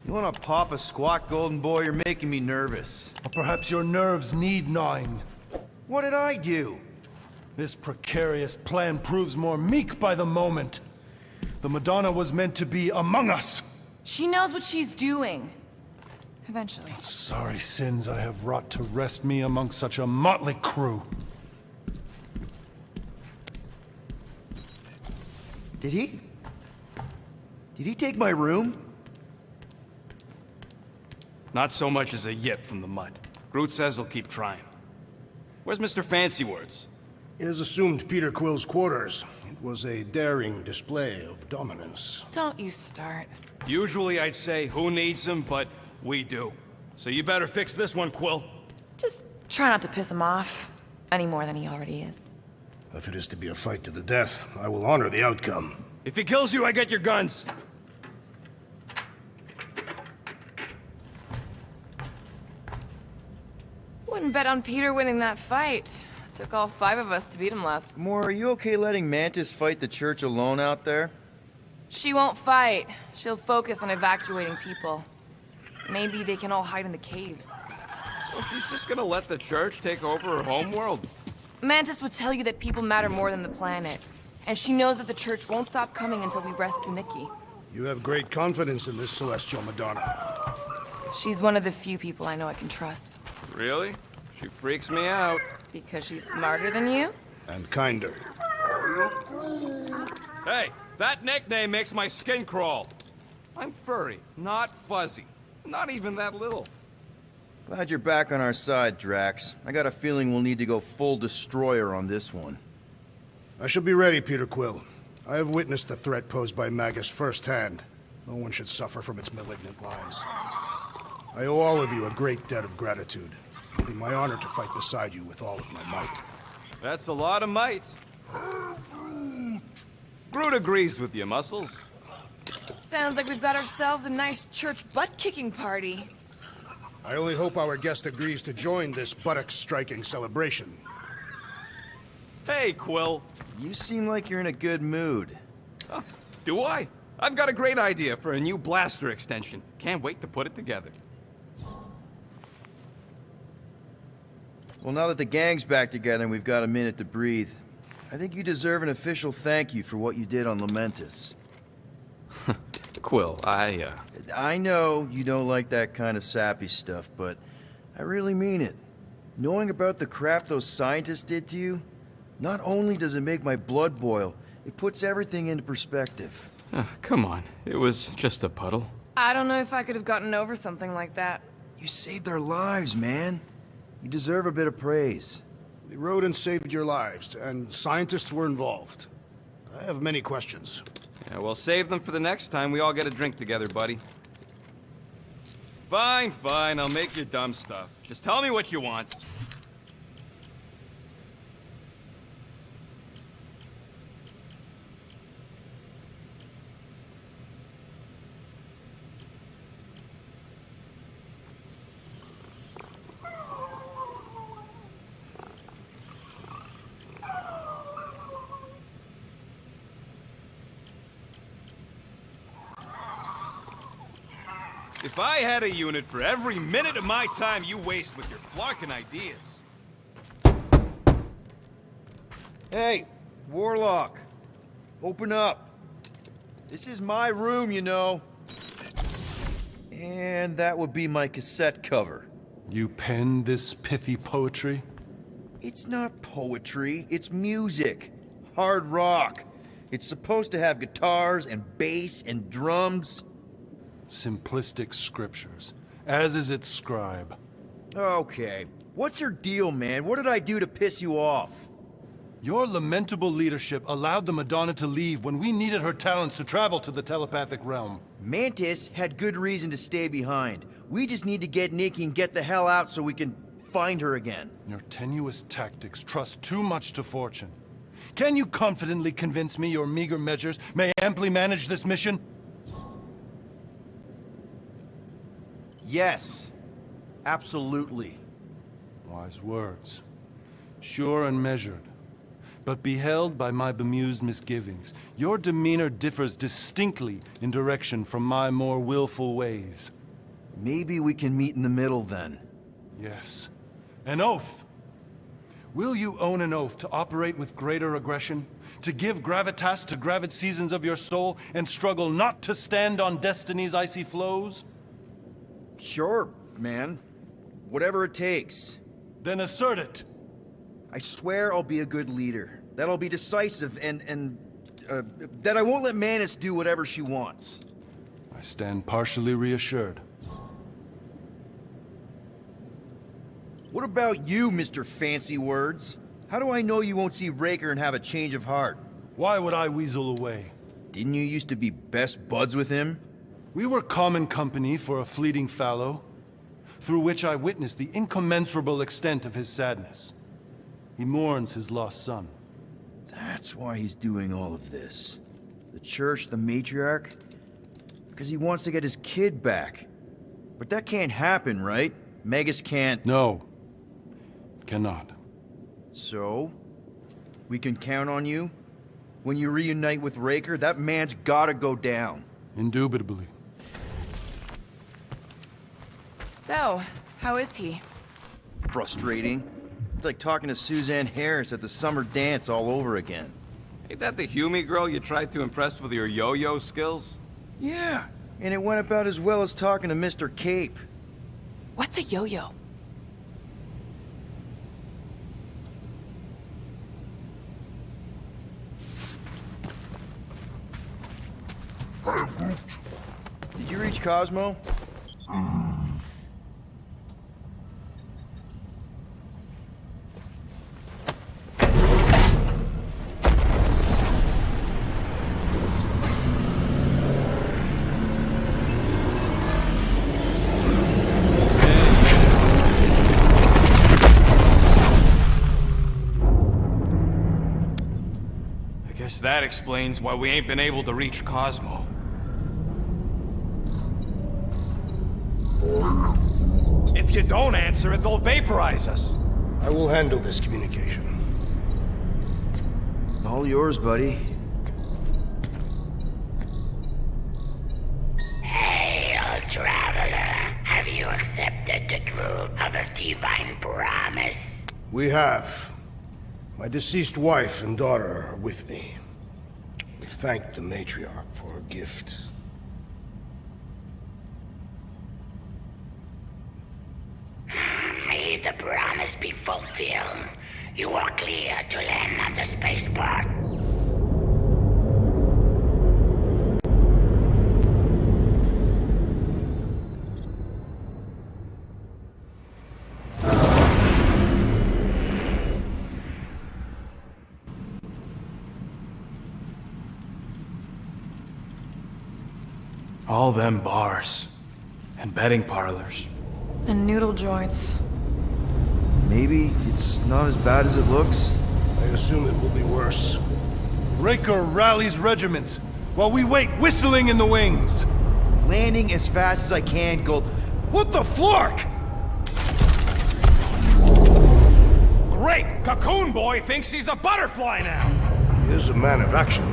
You wanna pop a squat, golden boy? You're making me nervous. Or perhaps your nerves need gnawing. What did I do? This precarious plan proves more meek by the moment. The Madonna was meant to be among us. She knows what she's doing. Eventually. Sorry sins I have wrought to wrest me among such a motley crew. Did he? Did he take my room? Not so much as a yip from the mud. Groot says he'll keep trying. Where's Mr. Fancy Words? It is assumed Peter Quill's quarters. It was a daring display of dominance. Don't you start. Usually I'd say, who needs him, but we do. So you better fix this one, Quill. Just try not to piss him off any more than he already is. If it is to be a fight to the death, I will honor the outcome. If he kills you, I get your guns. Wouldn't bet on Peter winning that fight. Took all 5 of us to beat him last. Moore, are you okay letting Mantis fight the church alone out there? She won't fight. She'll focus on evacuating people. Maybe they can all hide in the caves. So she's just gonna let the church take over her homeworld? Mantis would tell you that people matter more than the planet. And she knows that the church won't stop coming until we rescue Nikki. You have great confidence in this celestial Madonna. She's one of the few people I know I can trust. Really? She freaks me out. Because she's smarter than you? And kinder. Hey, that nickname makes my skin crawl. I'm furry, not fuzzy. Not even that little. Glad you're back on our side, Drax. I got a feeling we'll need to go full destroyer on this one. I shall be ready, Peter Quill. I have witnessed the threat posed by Magus firsthand. No one should suffer from its malignant lies. I owe all of you a great debt of gratitude. It'll be my honor to fight beside you with all of my might. That's a lot of might. Groot agrees with you, Muscles. Sounds like we've got ourselves a nice church butt-kicking party. I only hope our guest agrees to join this buttocks-striking celebration. Hey, Quill. You seem like you're in a good mood. Do I? I've got a great idea for a new blaster extension. Can't wait to put it together. Well, now that the gang's back together and we've got a minute to breathe, I think you deserve an official thank you for what you did on Lamentus. Quill, I know you don't like that kind of sappy stuff, but I really mean it. Knowing about the crap those scientists did to you, not only does it make my blood boil, it puts everything into perspective. Come on. It was just a puddle. I don't know if I could have gotten over something like that. You saved their lives, man. You deserve a bit of praise. The rodents saved your lives, and scientists were involved. I have many questions. Yeah, well, save them for the next time we all get a drink together, buddy. Fine, fine. I'll make your dumb stuff. Just tell me what you want. If I had a unit for every minute of my time you waste with your flarkin' ideas. Hey, Warlock. Open up. This is my room, you know. And that would be my cassette cover. You penned this pithy poetry? It's not poetry, it's music. Hard rock. It's supposed to have guitars and bass and drums. Simplistic scriptures, as is its scribe. Okay. What's your deal, man? What did I do to piss you off? Your lamentable leadership allowed the Madonna to leave when we needed her talents to travel to the telepathic realm. Mantis had good reason to stay behind. We just need to get Nikki and get the hell out so we can find her again. Your tenuous tactics trust too much to fortune. Can you confidently convince me your meager measures may amply manage this mission? Yes. Absolutely. Wise words. Sure and measured. but beheld by my bemused misgivings. Your demeanor differs distinctly in direction from my more willful ways. Maybe we can meet in the middle then. Yes. An oath! Will you own an oath to operate with greater aggression? To give gravitas to gravid seasons of your soul and struggle not to stand on destiny's icy flows? Sure, man. Whatever it takes. Then assert it! I swear I'll be a good leader. That I'll be decisive and that I won't let Manus do whatever she wants. I stand partially reassured. What about you, Mr. Fancy Words? How do I know you won't see Raker and have a change of heart? Why would I weasel away? Didn't you used to be best buds with him? We were common company for a fleeting fallow, through which I witnessed the incommensurable extent of his sadness. He mourns his lost son. That's why he's doing all of this. The church, the matriarch? Because he wants to get his kid back. But that can't happen, right? Magus can't... No. Cannot. So? We can count on you? When you reunite with Raker, that man's gotta go down. Indubitably. So, how is he? Frustrating. It's like talking to Suzanne Harris at the summer dance all over again. Ain't that the Humie girl you tried to impress with your yo-yo skills? Yeah, and it went about as well as talking to Mr. Cape. What's a yo-yo? Did you reach Cosmo? Guess that explains why we ain't been able to reach Cosmo. If you don't answer it, they'll vaporize us. I will handle this communication. All yours, buddy. Hey, old traveler. Have you accepted the truth of a divine promise? We have. My deceased wife and daughter are with me. We thank the matriarch for her gift. May the promise be fulfilled. You are clear to land on the spaceport. All them bars. And betting parlors. And noodle joints. Maybe it's not as bad as it looks. I assume it will be worse. Raker rallies regiments, while we wait whistling in the wings. Landing as fast as I can, Gold. What the flark? Great! Cocoon Boy thinks he's a butterfly now! He is a man of action.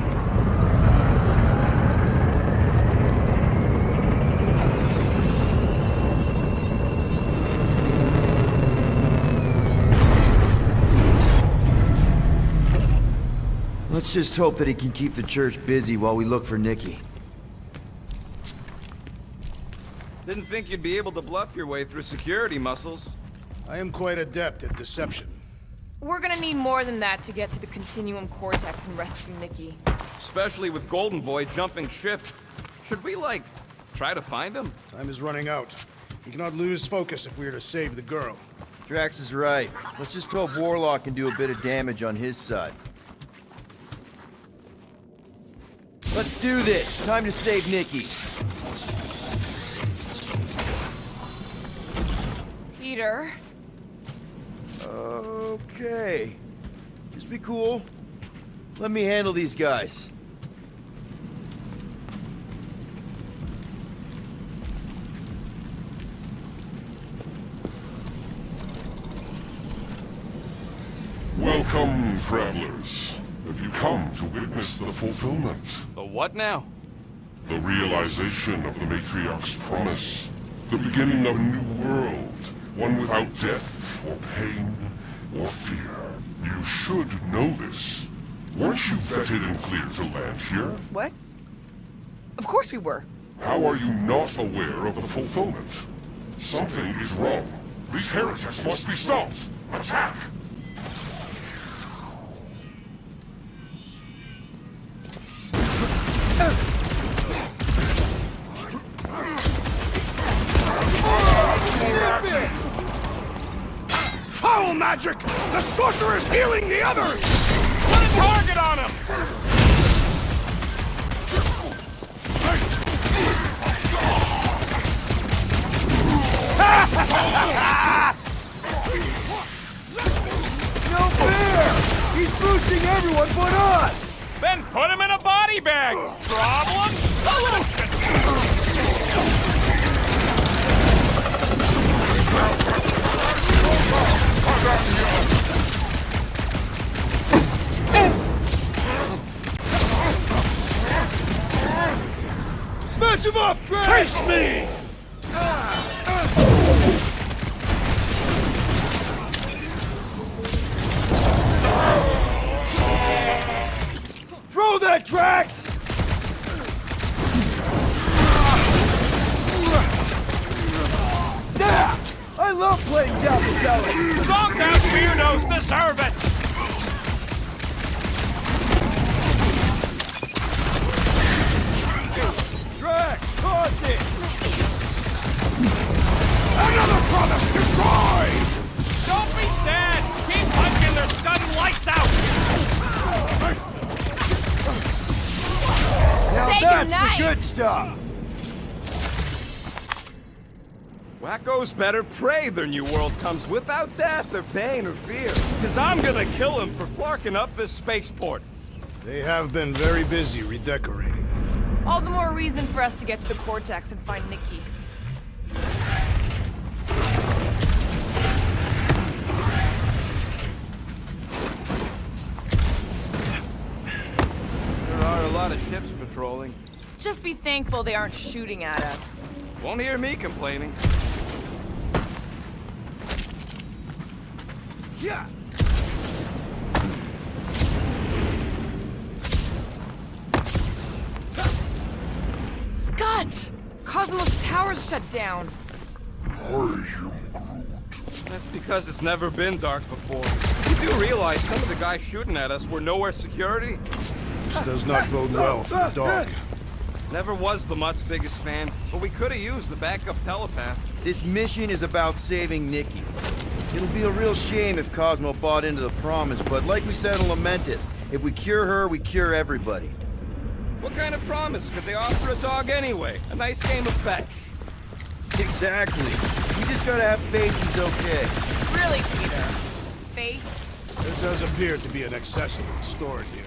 Let's just hope that he can keep the church busy while we look for Nikki. Didn't think you'd be able to bluff your way through security muscles. I am quite adept at deception. We're gonna need more than that to get to the Continuum Cortex and rescue Nikki. Especially with Golden Boy jumping ship. Should we, like, try to find him? Time is running out. We cannot lose focus if we are to save the girl. Drax is right. Let's just hope Warlock can do a bit of damage on his side. Let's do this. Time to save Nikki. Peter? Okay. Just be cool. Let me handle these guys. Welcome Welcome, travelers. Have you come to witness the fulfillment? The what now? The realization of the Matriarch's promise. The beginning of a new world. One without death, or pain, or fear. You should know this. Weren't you vetted and cleared to land here? What? Of course we were. How are you not aware of the fulfillment? Something is wrong. These heretics must be stopped. Attack! Foul magic! The sorcerer is healing the others! Put a target on him! No fair! He's boosting everyone but us! Then put him in a body bag! Problem? Solution! Smash him up, Drax! Taste me! Throw that, Drax! Zap! I love playing South to Sally! Zonk out weirdos deserve it! Drax, toss it! Another promise destroyed! Don't be sad! Keep punching their scum lights out! Now Say that's goodnight. the good stuff! Wackos better pray their new world comes without death or pain or fear. Cause I'm gonna kill him for flarking up this spaceport. They have been very busy redecorating. All the more reason for us to get to the Cortex and find Nikki. There are a lot of ships patrolling. Just be thankful they aren't shooting at us. Won't hear me complaining. Yeah! Scott! Cosmos Tower's shut down. That's because it's never been dark before. You do realize some of the guys shooting at us were nowhere security? This does not bode well for the dog. Never was the Mutt's biggest fan, but we could have used the backup telepath. This mission is about saving Nikki. It'll be a real shame if Cosmo bought into the promise, but like we said in Lamentus, if we cure her, we cure everybody. What kind of promise could they offer a dog anyway? A nice game of fetch. Exactly. We just gotta have faith he's okay. Really, Peter? Faith? There does appear to be an accessory stored here.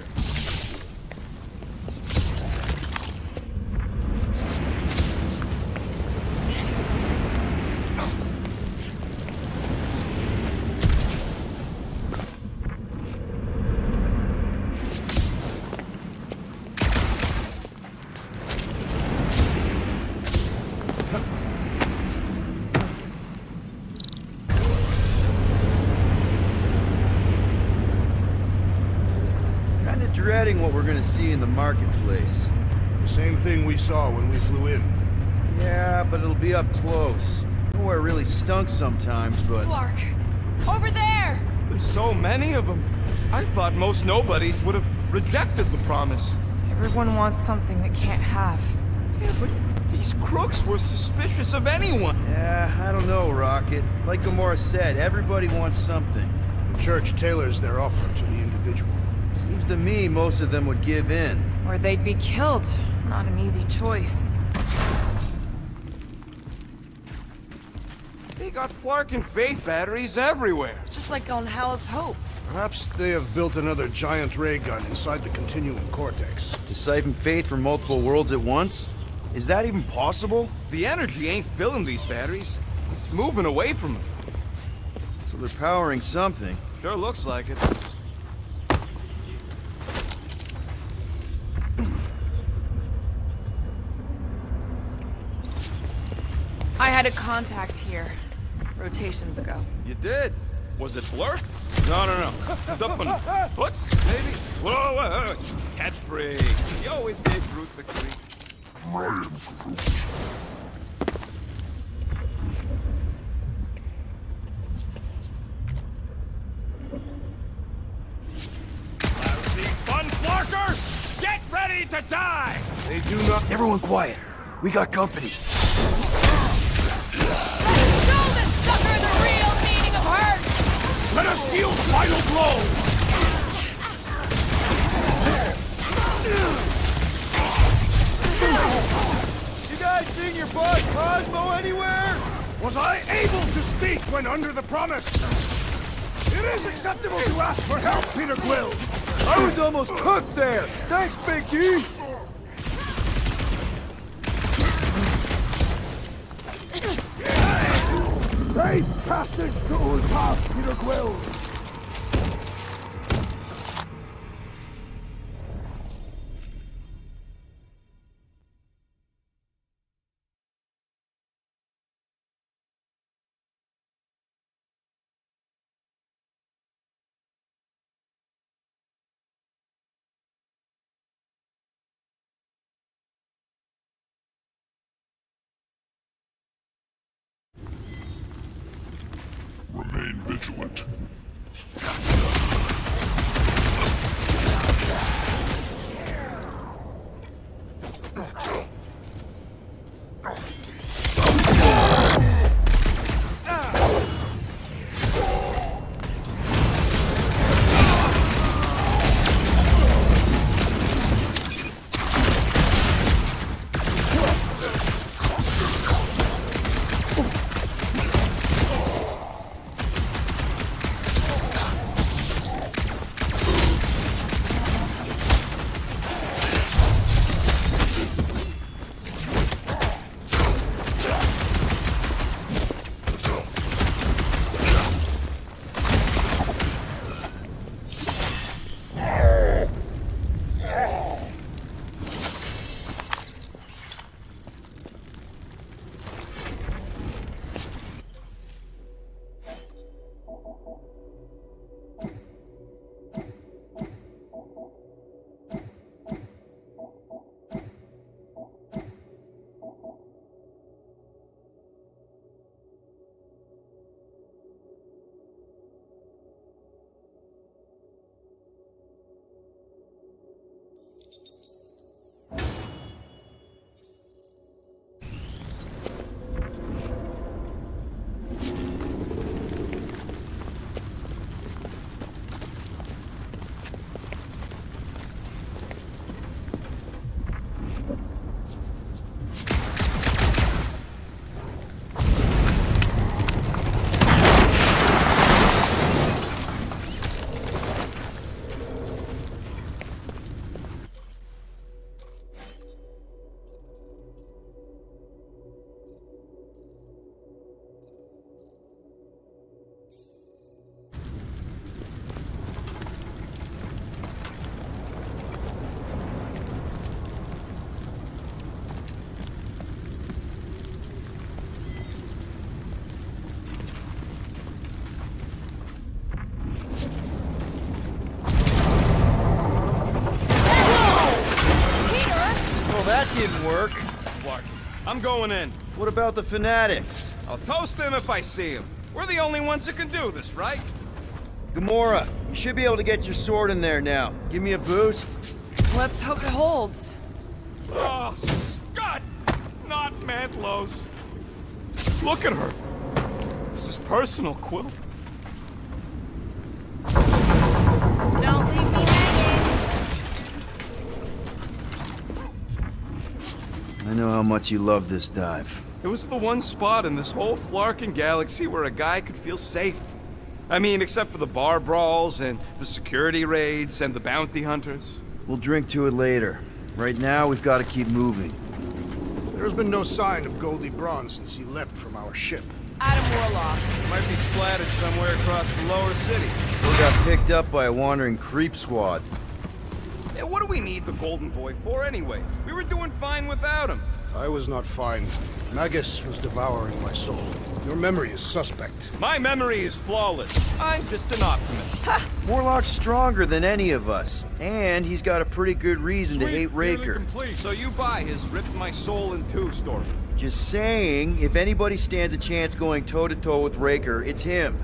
Dreading what we're gonna see in the marketplace. The same thing we saw when we flew in. Yeah, but it'll be up close. Nowhere really stunk sometimes, but... Clark! Over there! There's so many of them. I thought most nobodies would have rejected the promise. Everyone wants something they can't have. Yeah, but these crooks were suspicious of anyone. Yeah, I don't know, Rocket. Like Gamora said, everybody wants something. The church tailors their offer to the individual. Seems to me most of them would give in. Or they'd be killed. Not an easy choice. They got Flark and Faith batteries everywhere. Just like on Hal's Hope. Perhaps they have built another giant ray gun inside the continuum cortex. To siphon faith from multiple worlds at once? Is that even possible? The energy ain't filling these batteries. It's moving away from them. So they're powering something. Sure looks like it. I had a contact here. Rotations ago. You did? Was it Blurf? No. Hoots, maybe? Whoa. Cat freak. He always gave Groot the creep. Ryan Groot. Lousy fun flarkers! Get ready to die! They do not... Everyone quiet. We got company. Show this sucker the real meaning of hurt! Let us deal final blow! You guys seen your boss Cosmo anywhere? Was I able to speak when under the promise? It is acceptable to ask for help, Peter Quill. I was almost cooked there. Thanks, Big D. Safe passage to Ulpaf, Peter Quill. Remain vigilant. That didn't work. Clark, I'm going in. What about the fanatics? I'll toast them if I see them. We're the only ones that can do this, right? Gamora, you should be able to get your sword in there now. Give me a boost. Let's hope it holds. Oh, Scott! Not Mantlos. Look at her. This is personal, Quill. Don't leave me hanging. I know how much you love this dive. It was the one spot in this whole Flarkin galaxy where a guy could feel safe. I mean, except for the bar brawls and the security raids and the bounty hunters. We'll drink to it later. Right now, we've got to keep moving. There's been no sign of Goldie Braun since he left from our ship. Adam Warlock. Might be splattered somewhere across the lower city. We got picked up by a wandering creep squad. Yeah, what do we need the Golden Boy for anyways? We were doing fine without him. I was not fine. Magus was devouring my soul. Your memory is suspect. My memory is flawless. I'm just an optimist. Warlock's stronger than any of us, and he's got a pretty good reason to hate Raker. So you buy his ripped my soul in two story. Just saying, if anybody stands a chance going toe-to-toe with Raker, it's him.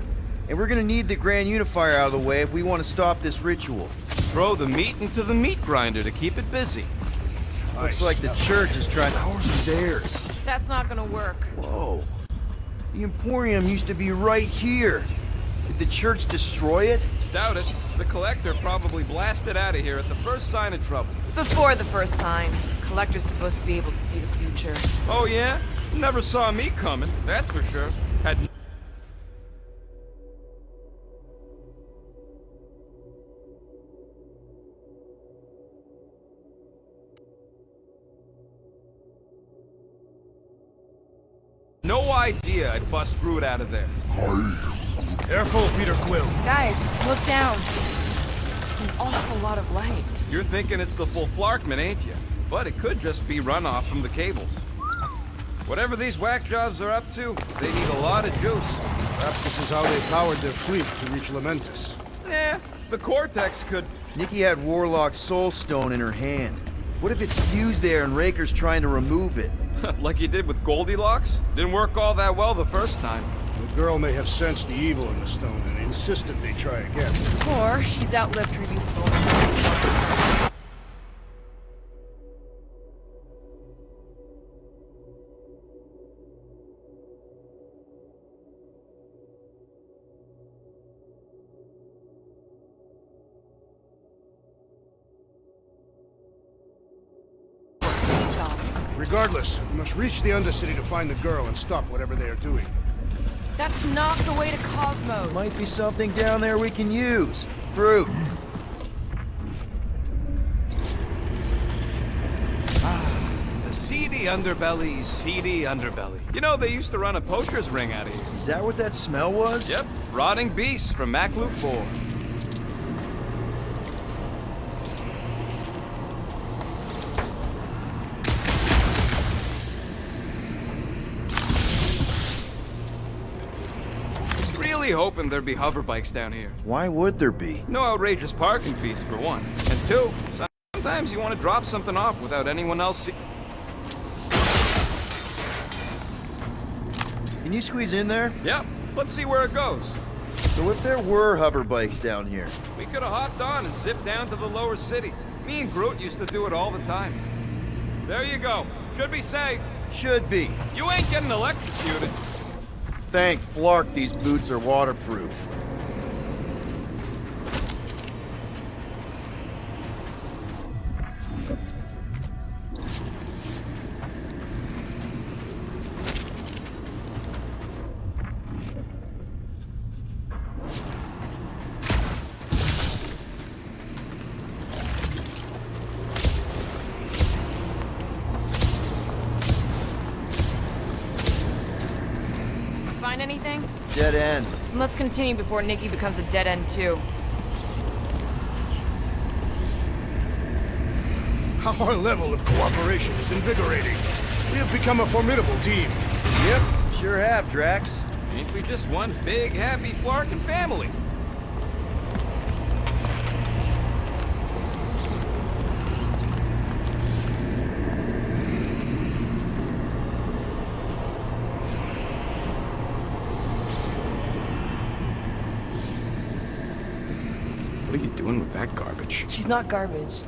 And we're gonna need the Grand Unifier out of the way if we want to stop this ritual. Throw the meat into the meat grinder to keep it busy. Looks like the church is trying ours or theirs. That's not gonna work. Whoa. The Emporium used to be right here. Did the church destroy it? Doubt it. The Collector probably blasted out of here at the first sign of trouble. Before the first sign. Collector's supposed to be able to see the future. Oh yeah? Never saw me coming, that's for sure. Had no idea I'd bust Groot out of there. Careful, Peter Quill. Guys, look down. It's an awful lot of light. You're thinking it's the full Flarkman, ain't you? But it could just be runoff from the cables. Whatever these whack jobs are up to, they need a lot of juice. Perhaps this is how they powered their fleet to reach Lamentus. The Cortex could... Nikki had Warlock's Soul Stone in her hand. What if it's fused there and Raker's trying to remove it? like you did with Goldilocks? Didn't work all that well the first time. The girl may have sensed the evil in the stone and insisted they try again. Or she's outlived her usefulness. Regardless, we must reach the Undercity to find the girl and stop whatever they are doing. That's not the way to Cosmos. Might be something down there we can use. Fruit. The seedy underbelly. You know, they used to run a poacher's ring out of here. Is that what that smell was? Yep, rotting beasts from Maclu 4. Hoping there'd be hover bikes down here. Why would there be? No outrageous parking fees, for one. And two, sometimes you want to drop something off without anyone else see... Can you squeeze in there? Yep, let's see where it goes. So if there were hover bikes down here... We could have hopped on and zipped down to the lower city. Me and Groot used to do it all the time. There you go. Should be safe. Should be. You ain't getting electrocuted. Thank Flark these boots are waterproof. Find anything? Dead end. Let's continue before Nikki becomes a dead end too. Our level of cooperation is invigorating. We have become a formidable team. Yep, sure have, Drax. Ain't we just one big, happy Flarkin' family? What are you doing with that garbage? She's not garbage.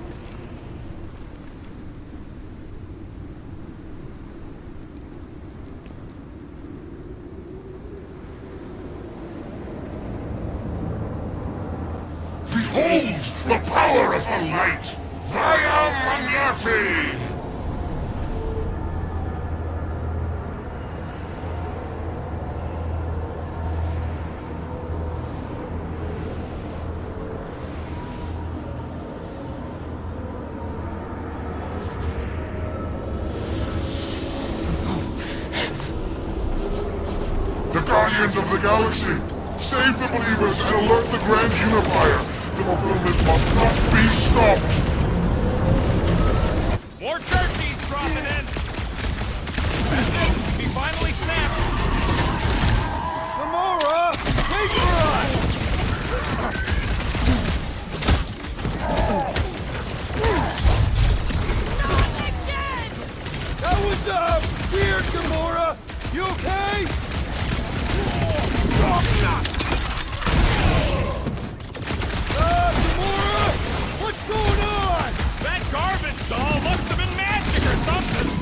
Behold the power of the light! Via Magnati! The Guardians of the Galaxy! Save the believers and alert the Grand Unifier! The fulfillment must not be stopped! More turkeys dropping in! You okay? Gamora! What's going on? That garbage doll must have been magic or something.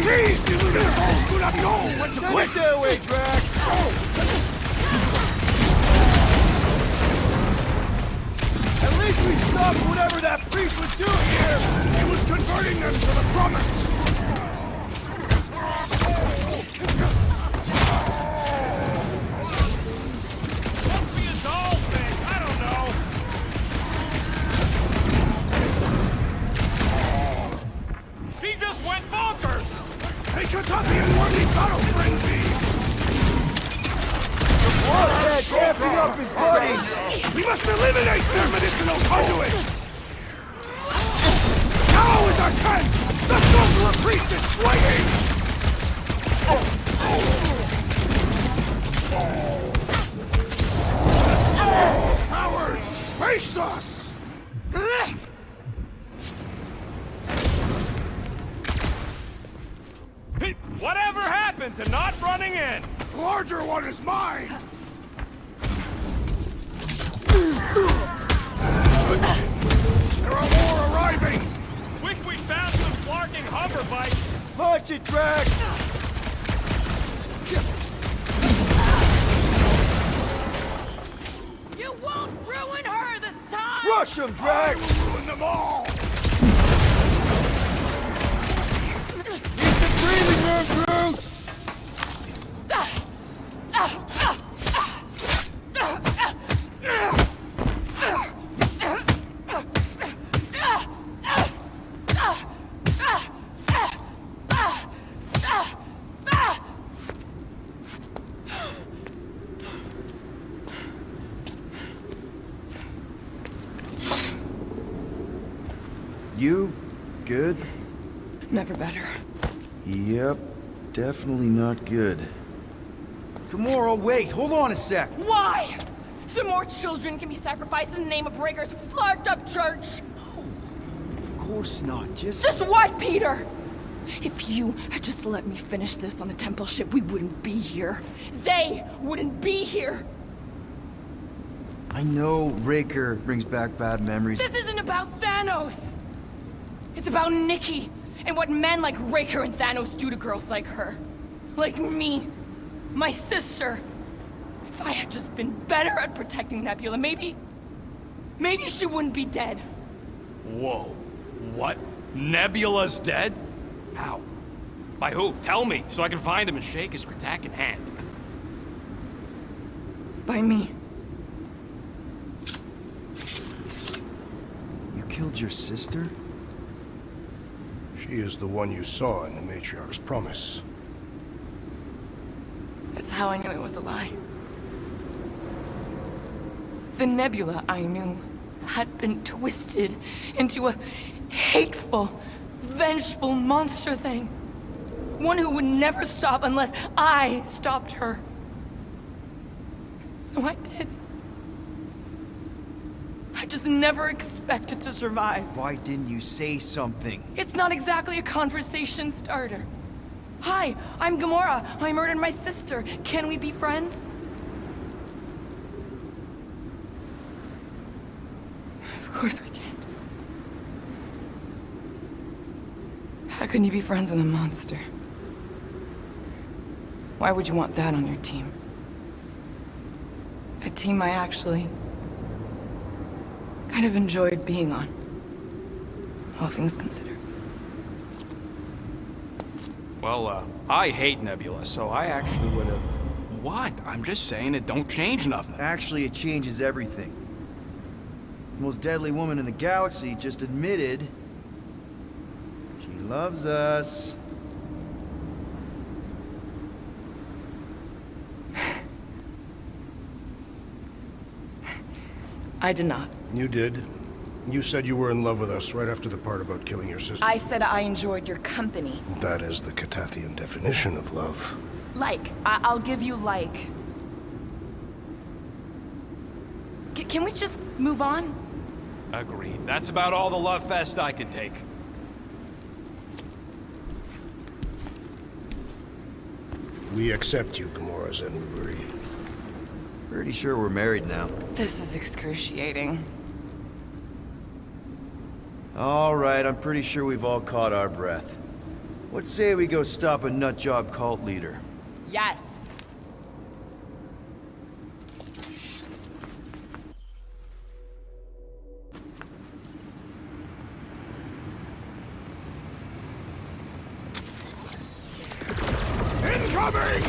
These little souls do not know when to Send quit! it their way, Drax! At least we stopped whatever that priest was doing here! He was converting them to the promise! Must be a doll thing. I don't know. He just went bonkers. A Catastrophic worthy battle frenzy! Warhead's amping up his buddies! We must eliminate their medicinal conduit! Now is our chance! The sorcerer priest is swinging! Cowards! Face us! Whatever happened to not running in? The larger one is mine! There are more arriving! Wish we found some flarking hover bikes. Launch it, Drax! You won't ruin her this time! Crush him, Drax! I will ruin them all! Keep the breathing room, Groot! You good? Never better. Yep, definitely not good. Gamora, wait, hold on a sec. Why? So more children can be sacrificed in the name of Raker's flarked-up church? Of course not, Just what, Peter? If you had just let me finish this on the temple ship, we wouldn't be here. They wouldn't be here. I know Raker brings back bad memories. This isn't about Thanos. It's about Nikki and what men like Raker and Thanos do to girls like her. Like me. My sister. If I had just been better at protecting Nebula, maybe she wouldn't be dead. Whoa. What? Nebula's dead? How? By who? Tell me, so I can find him and shake his Kratak in hand. By me. You killed your sister? She is the one you saw in the Matriarch's promise. That's how I knew it was a lie. The Nebula I knew had been twisted into a hateful, vengeful monster thing. One who would never stop unless I stopped her. So I did. I just never expected to survive. Why didn't you say something? It's not exactly a conversation starter. Hi, I'm Gamora. I murdered my sister. Can we be friends? Of course we can't. How can you be friends with a monster? Why would you want that on your team? A team I actually kind of enjoyed being on. All things considered. Well, I hate Nebula, so I actually would have... What? I'm just saying it don't change nothing. Actually, it changes everything. The most deadly woman in the galaxy just admitted she loves us. I did not. You did. You said you were in love with us right after the part about killing your sister. I said I enjoyed your company. That is the Catathian definition of love. Like. I'll give you like. Can we just move on? Agreed. That's about all the love fest I could take. We accept you, Gamora Zenubri. Pretty sure we're married now. This is excruciating. All right, I'm pretty sure we've all caught our breath. What say we go stop a nutjob cult leader? Yes. Incoming!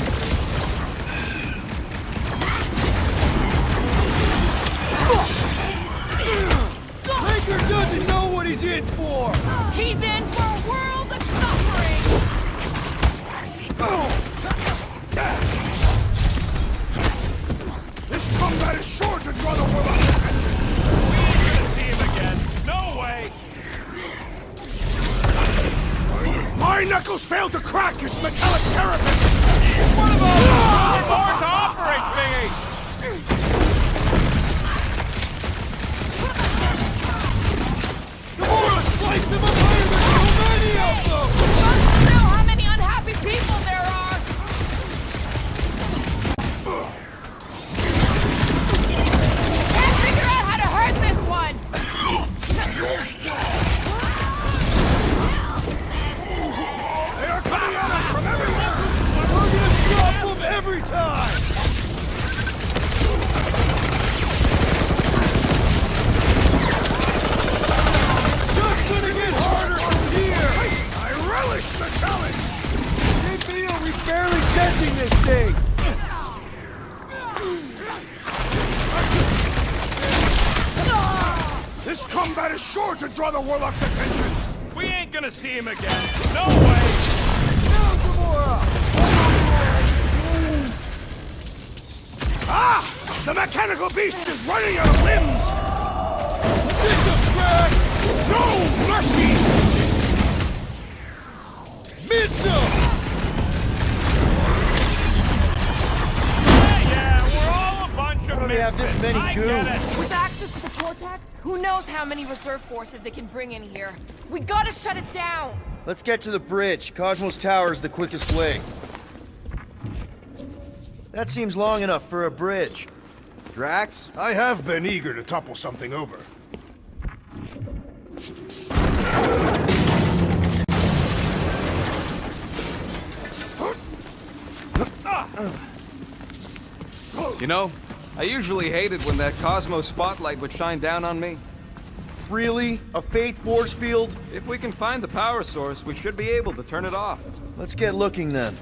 Raker doesn't know what he's in for! He's in for a world of suffering! This combat is sure to draw the Warlock's attention! We ain't gonna see him again. No way! My knuckles failed to crack his metallic carapace! What about hard to operate thingies? Gamora, slice him away! There's so many of them! Let's know how many unhappy people there are! Can't figure out how to hurt this one! They are coming at us from everywhere! We're gonna drop them every time! Just gonna get harder from here! I relish the challenge! Hey, Theo, we're barely denting this thing! This combat is sure to draw the Warlock's attention! We ain't gonna see him again. No way! Now, Gamora! Ah! The mechanical beast is running out of limbs! System crack! No mercy! Midsum! Yeah, we're all a bunch of How do they have this misfits. many I get goons? it. With access to the vortex, who knows how many reserve forces they can bring in here. We gotta shut it down! Let's get to the bridge. Cosmos Tower is the quickest way. That seems long enough for a bridge. Drax? I have been eager to topple something over. You know, I usually hated when that Cosmo spotlight would shine down on me. Really? A faith force field? If we can find the power source, we should be able to turn it off. Let's get looking then.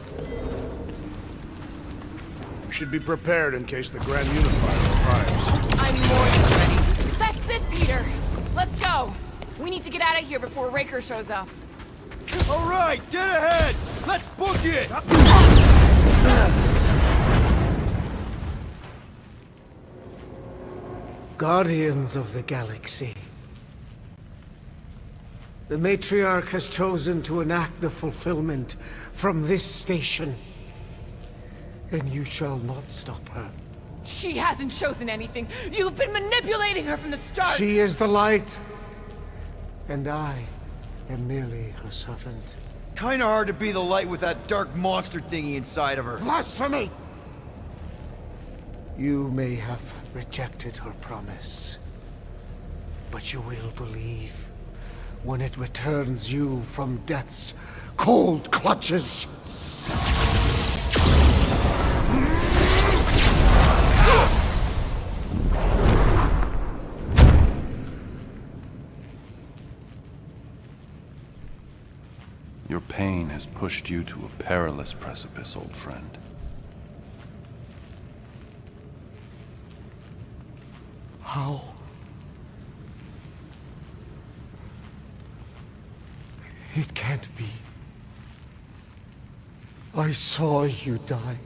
We should be prepared in case the Grand Unifier arrives. I'm more than ready. That's it, Peter! Let's go! We need to get out of here before Raker shows up. All right, dead ahead! Let's book it! Guardians of the Galaxy. The Matriarch has chosen to enact the fulfillment from this station. And you shall not stop her. She hasn't chosen anything. You've been manipulating her from the start. She is the light. And I am merely her servant. Kinda hard to be the light with that dark monster thingy inside of her. Blasphemy! You may have rejected her promise, but you will believe when it returns you from death's cold clutches. Your pain has pushed you to a perilous precipice, old friend. How? It can't be. I saw you die.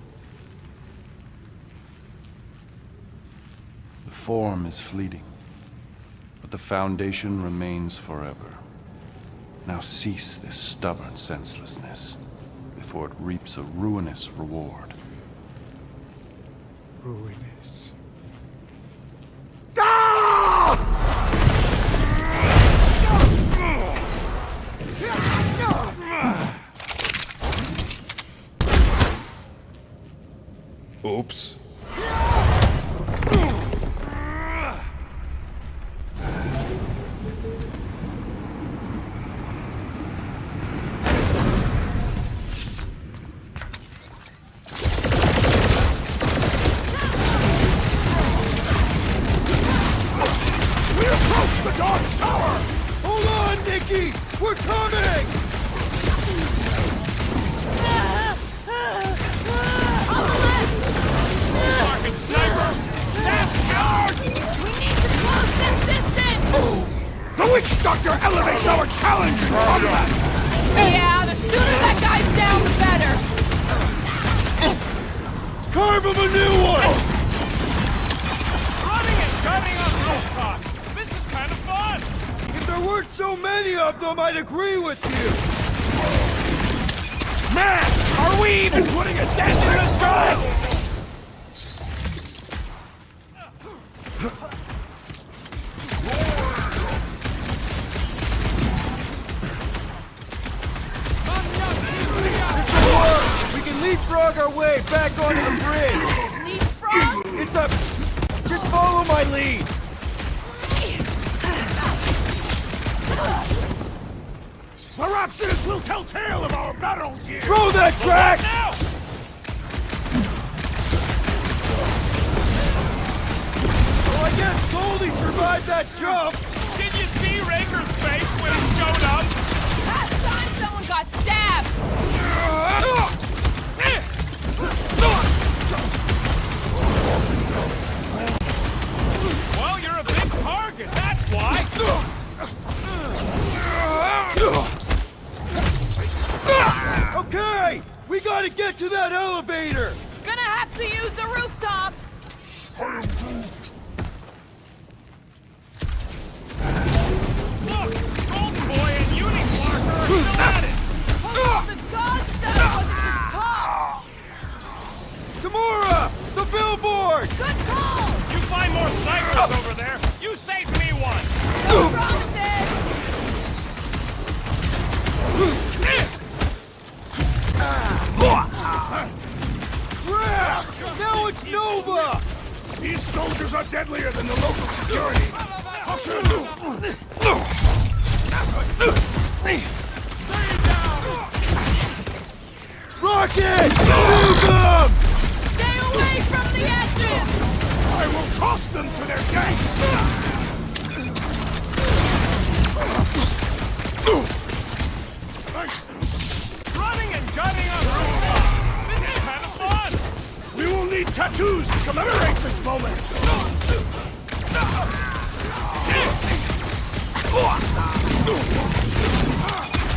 The form is fleeting, but the foundation remains forever. Now cease this stubborn senselessness, before it reaps a ruinous reward. Ruinous. Oops. The dog's tower! Hold on, Nikki! We're coming! Fucking snipers! Fast guards! We need to close this distance! The witch doctor elevates our challenge in combat! Yeah, the sooner that guy's down, the better! Carve him a new one! Running and gunning on rooftops! This is kind of fun! If there weren't so many of them, I'd agree with you! Man, are we even putting a dent in the sky? We can leapfrog our way back onto the bridge. Leapfrog? It's a... Just follow my lead. Perhaps this will tell tale of our battles here! Throw that tracks! Well, I guess Goldie survived that jump. Did you see Raker's face when he showed up? Last time someone got stabbed! Well, you're a big target, that's why! Okay, we gotta get to that elevator. Gonna have to use the rooftops! Look! Golden Boy and Unicorn are still at it! Oh, the god stuff wasn't just talk! Tamura, the billboard. Good call! You find more snipers over there, you save me one! No promises! Crap! Now it's Nova. These soldiers are deadlier than the local security! How should I do? Stay down! Rocket, move them! Stay away from the edges! I will toss them to their deaths! Running and gunning on rooftops! This is kind of fun! We will need tattoos to commemorate this moment!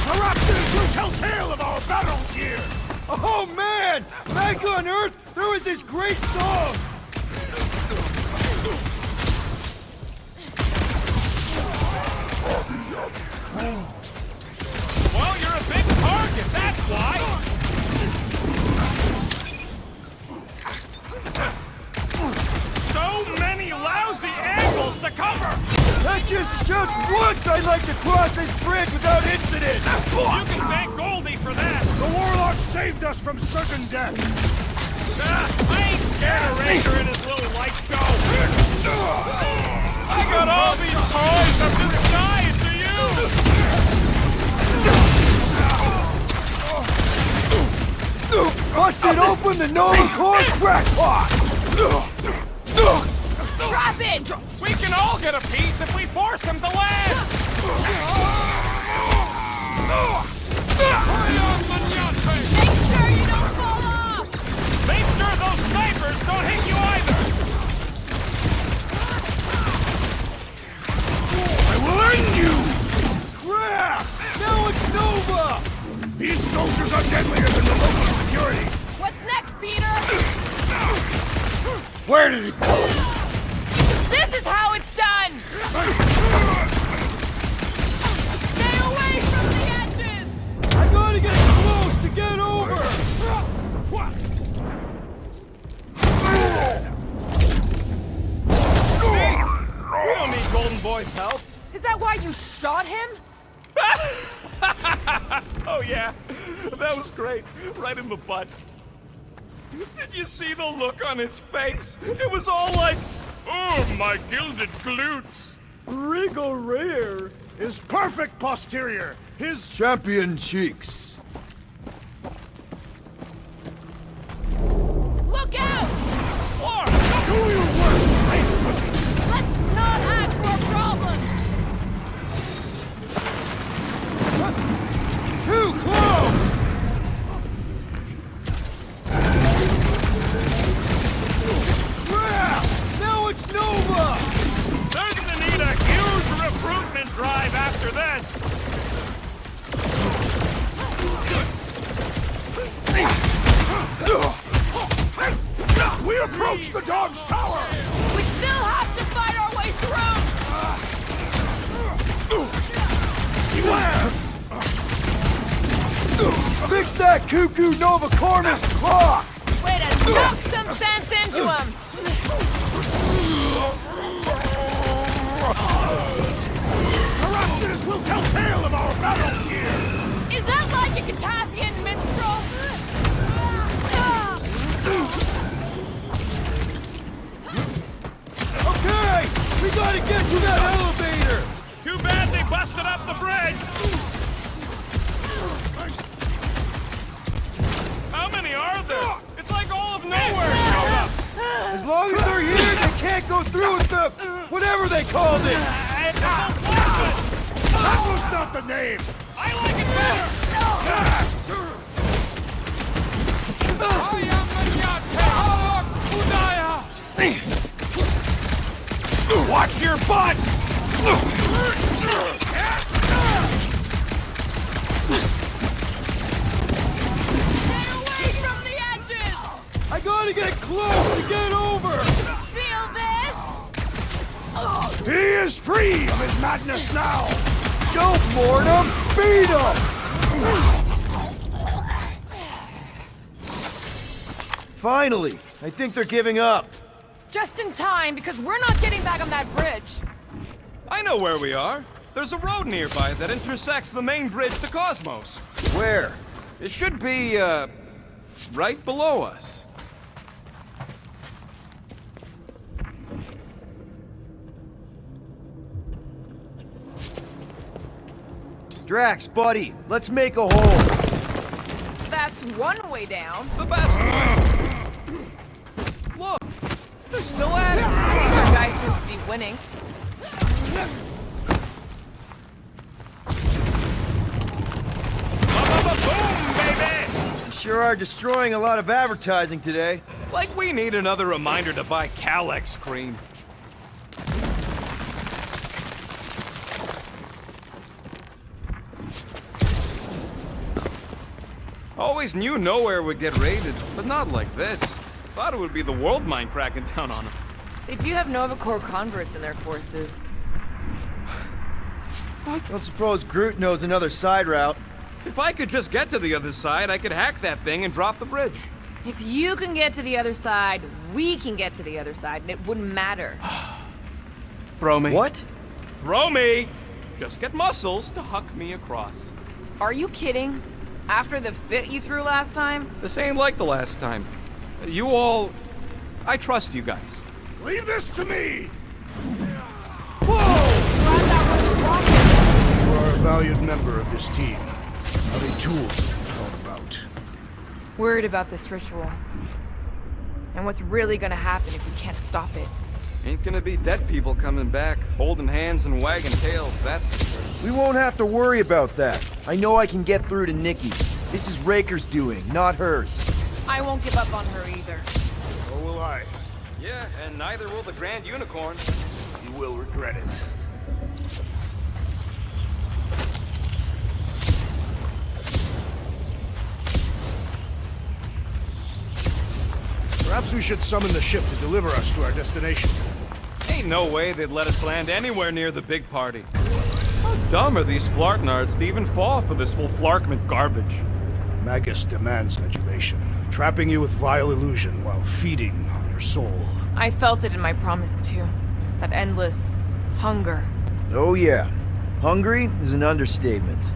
Perhaps this will tell tale of our battles here! Oh man! Back on Earth, there was this great song. Well, you're a big target, that's why! So many lousy angles to cover! That's just once I'd like to cross this bridge without incident. You can thank Goldie for that! The Warlock saved us from certain death! I ain't scared of Raker and his little light show! I got all these toys, I'm just dying for you! Busted open the Nova Core crackpot! Drop it! We can all get a piece if we force him to land! Make sure you don't fall off! Make sure those snipers don't hit you either! I will end you! Crap! Now it's Nova! These soldiers are deadlier than the local security! What's next, Peter? Where did he go? This is how it's done! Stay away from the edges! I gotta get close to get over! See? We don't need Golden Boy's help. Is that why you shot him? Oh yeah, that was great. Right in the butt. Did you see the look on his face? It was all like, oh, my gilded glutes. Rigor his perfect posterior. His Champion cheeks. Look out! do your worst, great pussy. Let's not add to our problems! Too close! Crap! Now it's Nova! They're gonna need a huge recruitment drive after this! We approach the dog's tower! We still have to fight our way through! Beware! Fix that cuckoo Nova Cornus clock! Way to knock some sense into him! Perhaps this will tell tale of our battles here! Is that like a Catastrophic minstrel? Okay! We gotta get to that elevator! Too bad they busted up the bridge! How many are there? It's like all of nowhere showed up! As long as they're here, they can't go through with the... whatever they called it! That was not the name! I like it better! Watch your butts! Stay away from the edges! I gotta get close to get over! Feel this? He is free of his madness now! Don't mourn him! Beat him! Finally! I think they're giving up. Just in time, because we're not getting back on that bridge. I know where we are. There's a road nearby that intersects the main bridge to Cosmos. Where? It should be, right below us. Drax, buddy, let's make a hole. That's one way down. The best way. Look, they're still at it. Our guy seems to be winning. Boom, baby! You sure are destroying a lot of advertising today. Like we need another reminder to buy Calyx cream. Always knew nowhere would get raided, but not like this. Thought it would be the world mine cracking down on them. They do have Nova Corps converts in their forces. Don't suppose Groot knows another side route. If I could just get to the other side, I could hack that thing and drop the bridge. If you can get to the other side, we can get to the other side, and it wouldn't matter. Throw me. What? Throw me! Just get muscles to huck me across. Are you kidding? After the fit you threw last time? This ain't like the last time. You all... I trust you guys. Leave this to me! Glad that wasn't rocket. You are a valued member of this team. Not a tool to be thought about. Worried about this ritual. And what's really gonna happen if we can't stop it. Ain't gonna be dead people coming back, holding hands and wagging tails, that's for sure. We won't have to worry about that. I know I can get through to Nikki. This is Raker's doing, not hers. I won't give up on her either. Or will I? Yeah, and neither will the Grand Unicorn. You will regret it. Perhaps we should summon the ship to deliver us to our destination. Ain't no way they'd let us land anywhere near the big party. How dumb are these Flarknards to even fall for this full Flarkment garbage? Magus demands adulation, trapping you with vile illusion while feeding on your soul. I felt it in my promise too. That endless hunger. Oh yeah. Hungry is an understatement.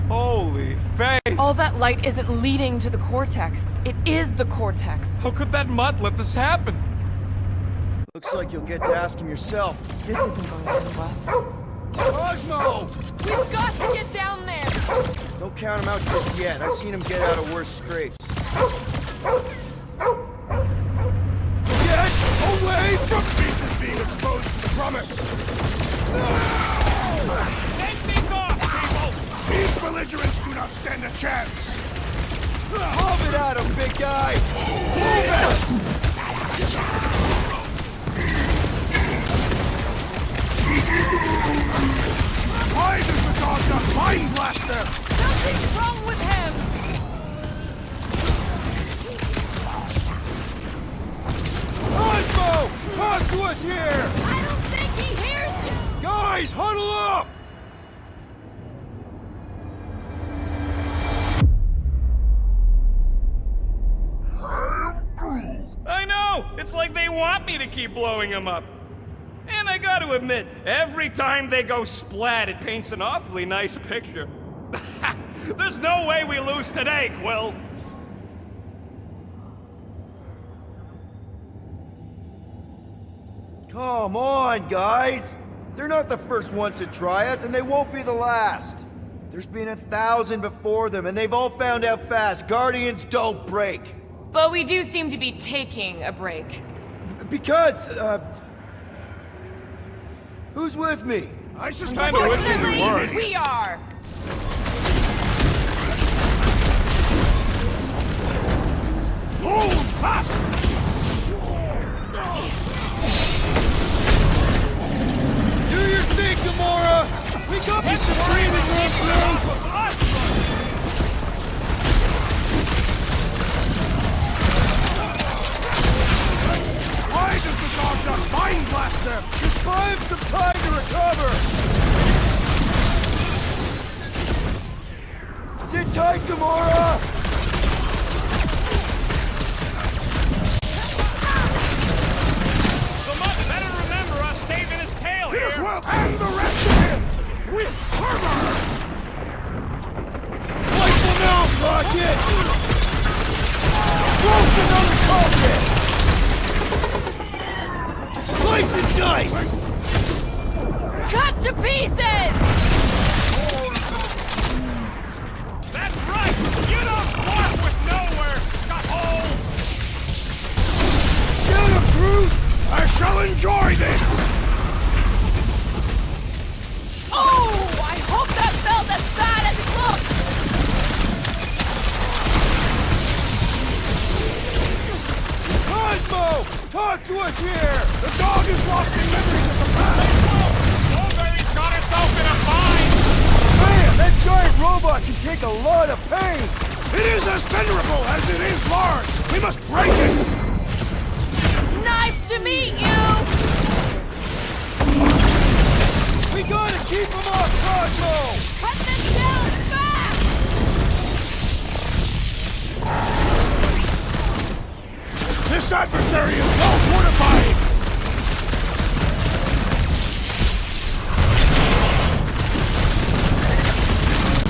Holy faith! All that light isn't leading to the cortex. It is the cortex. How could that mutt let this happen? Looks like you'll get to ask him yourself. This isn't going to end well. Cosmo! We've got to get down there! Don't count him out just yet. I've seen him get out of worse scrapes. Get away from business being exposed to the promise! Take these off, people! These belligerents do not stand a chance! Move it at him, big guy! Move it! Why does the dog not mind blast them? Something's wrong with him! Cosmo! Talk to us here! I don't think he hears you! Guys, huddle up! I know! It's like they want me to keep blowing them up. And I gotta admit, every time they go splat, it paints an awfully nice picture. There's no way we lose today, Quill. Come on, guys! They're not the first ones to try us, and they won't be the last. There's been 1,000 before them, and they've all found out fast. Guardians don't break. But we do seem to be taking a break. Because, who's with me? I suspect Fortunately, we are! Hold fast! Do your thing, Gamora! We got you some breathing room, through! Why does the dog not mind blast them? Just buy him some time to recover! Sit tight, Gamora! The mutt better remember us saving his tail Here, here. Quill, and the rest of him! With fervor! Wipe them out, Rocket! Roast another target! Slice and dice! Cut to pieces! That's right! You don't walk with nowhere, scuttholes! Get him, Groot! I shall enjoy this! Oh! I hope that felt as bad as it looked! Cosmo! Talk to us here! The dog is lost in memories of the past! Strawberry's got herself in a bind! Man, that giant robot can take a lot of pain! It is as venerable as it is large! We must break it! Nice to meet you! We gotta keep him off, Cosmo! Cut them down fast! This adversary is well fortified!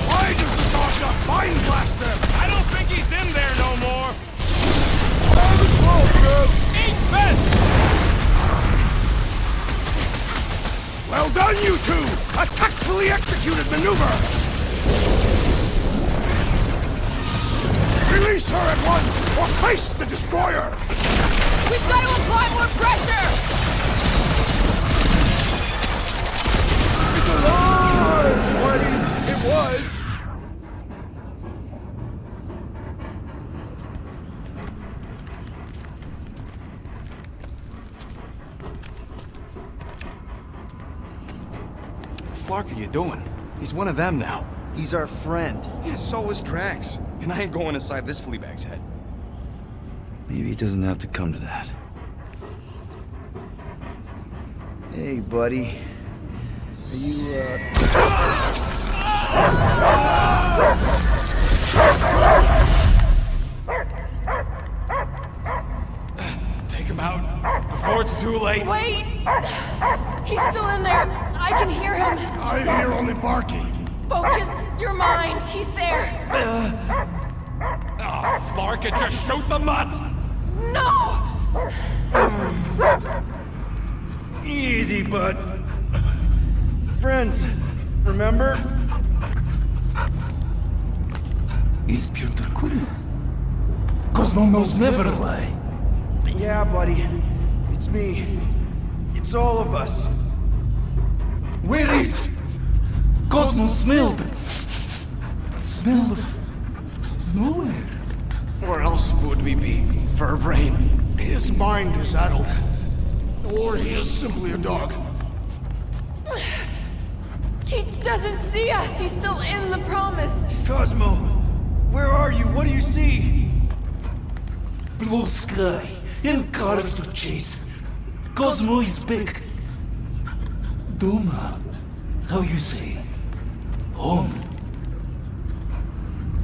Why does the dog not mind blast them? I don't think he's in there no more! Have it close, bro! Eat best! Well done, you two! A tactfully executed maneuver! Release her at once, or face the destroyer! We've got to apply more pressure! It's alive! Sweaty! It was! What the fuck are you doing? He's one of them now. He's our friend. Yeah, so was Drax. And I ain't going inside this fleabag's head. Maybe it doesn't have to come to that. Hey, buddy. Are you, Take him out before it's too late. Wait! He's still in there. I can hear him. I hear only barking. Focus your mind. He's there. Oh, Flark, and just shoot the mutts! No! Easy, bud. Friends, remember? Is Peter Quill? Cosmo knows never lie. Yeah, buddy. It's me. It's all of us. Where is Cosmo smelled? Smell of nowhere. Where else would we be, Furbrain? His mind is addled. Or he is simply a dog. He doesn't see us. He's still in the promise. Cosmo, where are you? What do you see? Blue sky and cars to chase. Cosmo is back. Doma, how you say? Home.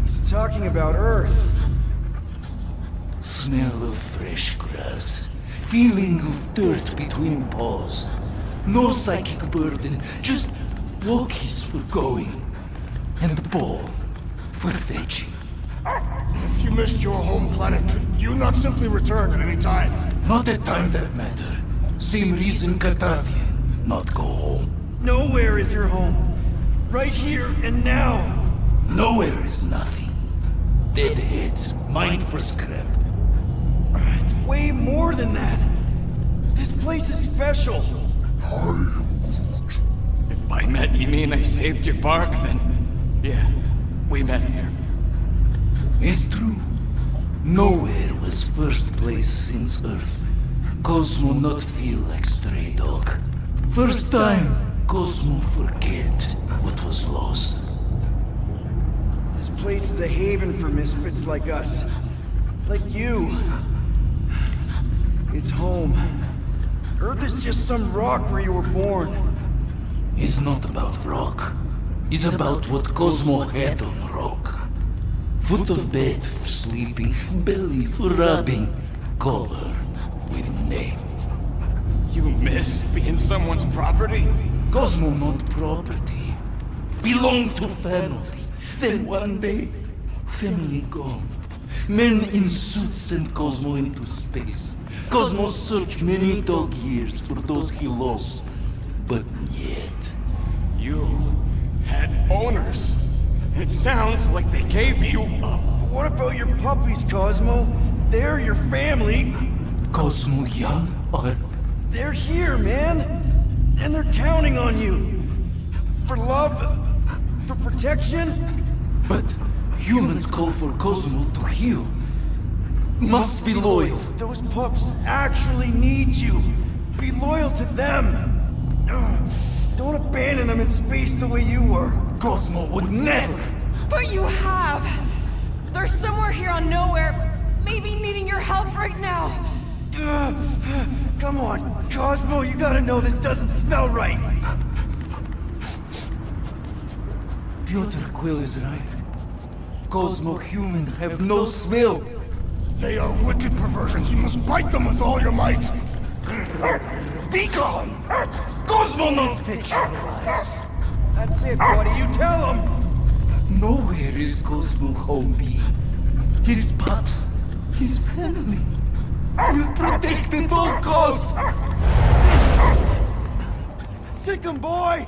He's talking about Earth. Smell of fresh grass. Feeling of dirt between paws. No psychic burden, just walkies for going. And the ball for fetching. If you missed your home planet, could you not simply return at any time? Not at time that matter. Same reason Catastrophic not go home. Nowhere is your home. Right here and now. Nowhere is nothing. Dead heads, mind for scrap. It's way more than that. This place is special. If by met you mean I saved your bark, then yeah, we met here. It's true. Nowhere was first place since Earth. Cosmo not feel like stray dog. First time, Cosmo forget what was lost. This place is a haven for misfits like us. Like you. It's home. Earth is just some rock where you were born. It's not about rock. It's about what Cosmo had on rock. Foot of bed for sleeping, belly for rubbing, color with name. You miss being someone's property? Cosmo not property. Belong to family. Then one day, family gone. Men in suits sent Cosmo into space. Cosmo searched many dog years for those he lost. But yet... You had owners. And it sounds like they gave you up. What about your puppies, Cosmo? They're your family. Cosmo young or... They're here, man. And they're counting on you. For love, for protection. But humans call for Cosmo to heal. Must be loyal. Those pups actually need you. Be loyal to them. Don't abandon them in space the way you were. Cosmo would never. But you have. They're somewhere here on Nowhere, maybe needing your help right now. Come on, Cosmo, you gotta know this doesn't smell right. Peter Quill is right. Cosmo human have no smell. They are wicked perversions. You must bite them with all your might. Be gone! Cosmo not fetch your lies. That's it, buddy. You tell him. Nowhere is Cosmo home be. His pups, his family. Will protect at all costs. Sick 'em, boy.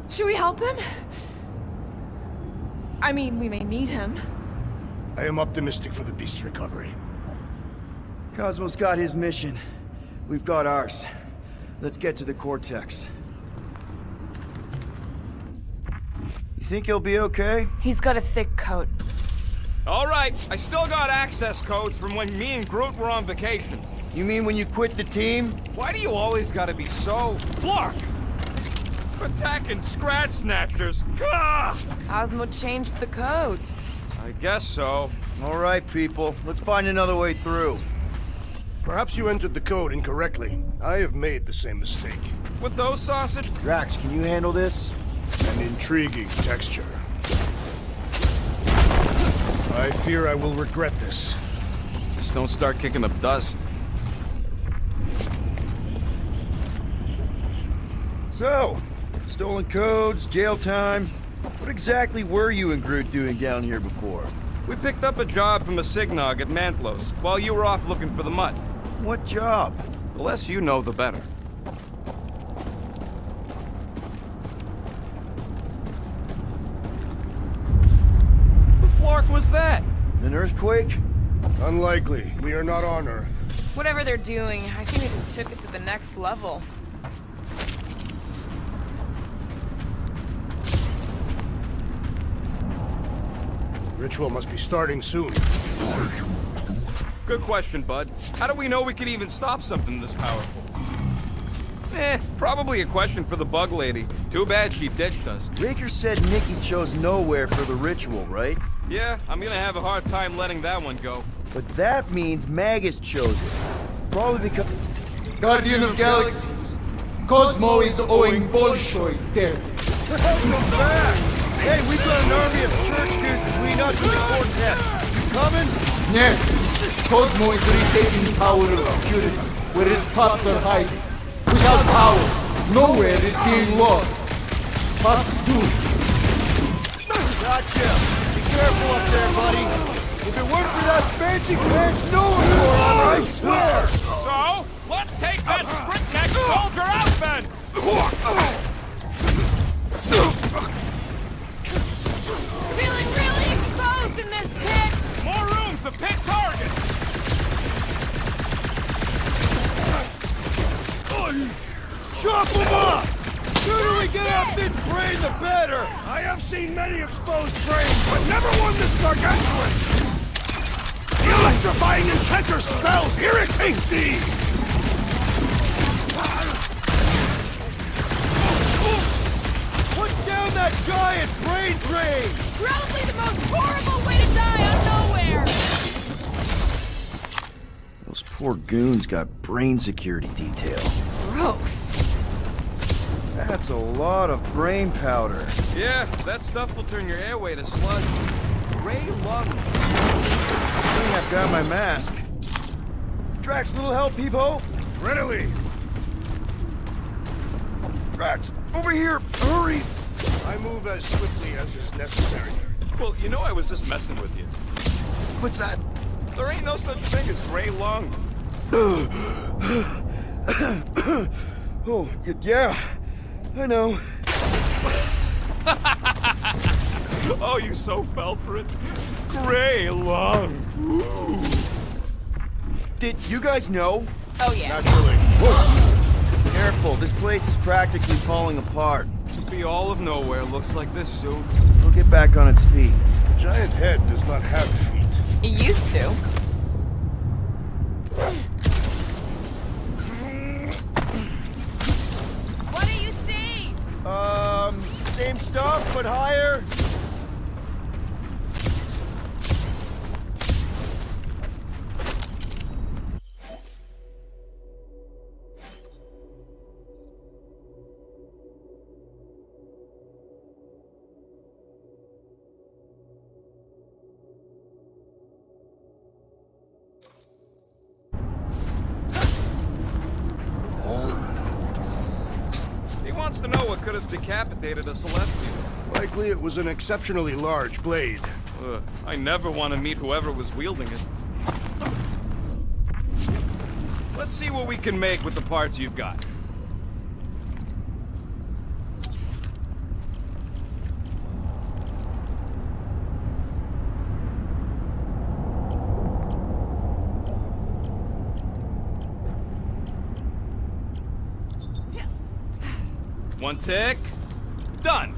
Should we help him? I mean, we may need him. I am optimistic for the beast's recovery. Cosmo's got his mission. We've got ours. Let's get to the Cortex. You think he'll be okay? He's got a thick coat. All right, I still got access codes from when me and Groot were on vacation. You mean when you quit the team? Why do you always gotta be so... Flark! Attacking Scratch Snatchers! Gah! Cosmo changed the codes. I guess so. All right, people. Let's find another way through. Perhaps you entered the code incorrectly. I have made the same mistake. With those sausage? Drax, can you handle this? An intriguing texture. I fear I will regret this. Just don't start kicking up dust. So, stolen codes, jail time. What exactly were you and Groot doing down here before? We picked up a job from a Signog at Mantlos while you were off looking for the mutt. What job? The less you know, the better. The flark was that? An earthquake? Unlikely. We are not on Earth. Whatever they're doing, I think they just took it to the next level. Ritual must be starting soon. Good question, bud. How do we know we could even stop something this powerful? Probably a question for the bug lady. Too bad she ditched us. Raker said Nikki chose nowhere for the ritual, right? Yeah, I'm gonna have a hard time letting that one go. But that means Magus chose it. Probably because... Guardian of Galaxies, Cosmo is owing Bolshoi death. Hey, we've got an army of church dudes between us and the Cortex. You coming? Yes, Cosmo is retaking Tower of Security, where his tops are hiding. Without power, nowhere is being lost. Tops do. Gotcha. Be careful up there, buddy. If it weren't for that fancy pants Noah wore on, I swear! So, let's take that script-neck soldier out then! Feeling really exposed in this pit! More room to pick targets! Chop them up! The sooner we get out this brain, the better! I have seen many exposed brains, but never one this gargantuan! The electrifying enchanter spells irritate thee! What's down that giant brain drain? Probably the most horrible way to die on nowhere! Those poor goons got brain security detail. Gross. That's a lot of brain powder. Yeah, that stuff will turn your airway to sludge. Gray lung. I think I've got my mask. Drax, little help, Peepo? Readily! Drax, over here! Hurry! I move as swiftly as is necessary. Well, you know I was just messing with you. What's that? There ain't no such thing as gray lung. Oh, yeah. I know. Oh, you so fell for it. Gray lung. Ooh. Did you guys know? Oh, yeah. Naturally. Careful, this place is practically falling apart. Be all of nowhere looks like this soon. It'll get back on its feet. The giant head does not have feet. It used to. What do you see? Same stuff, but higher. He wants to know what could have decapitated a Celestial. Likely it was an exceptionally large blade. I never want to meet whoever was wielding it. Let's see what we can make with the parts you've got. One tick. Done.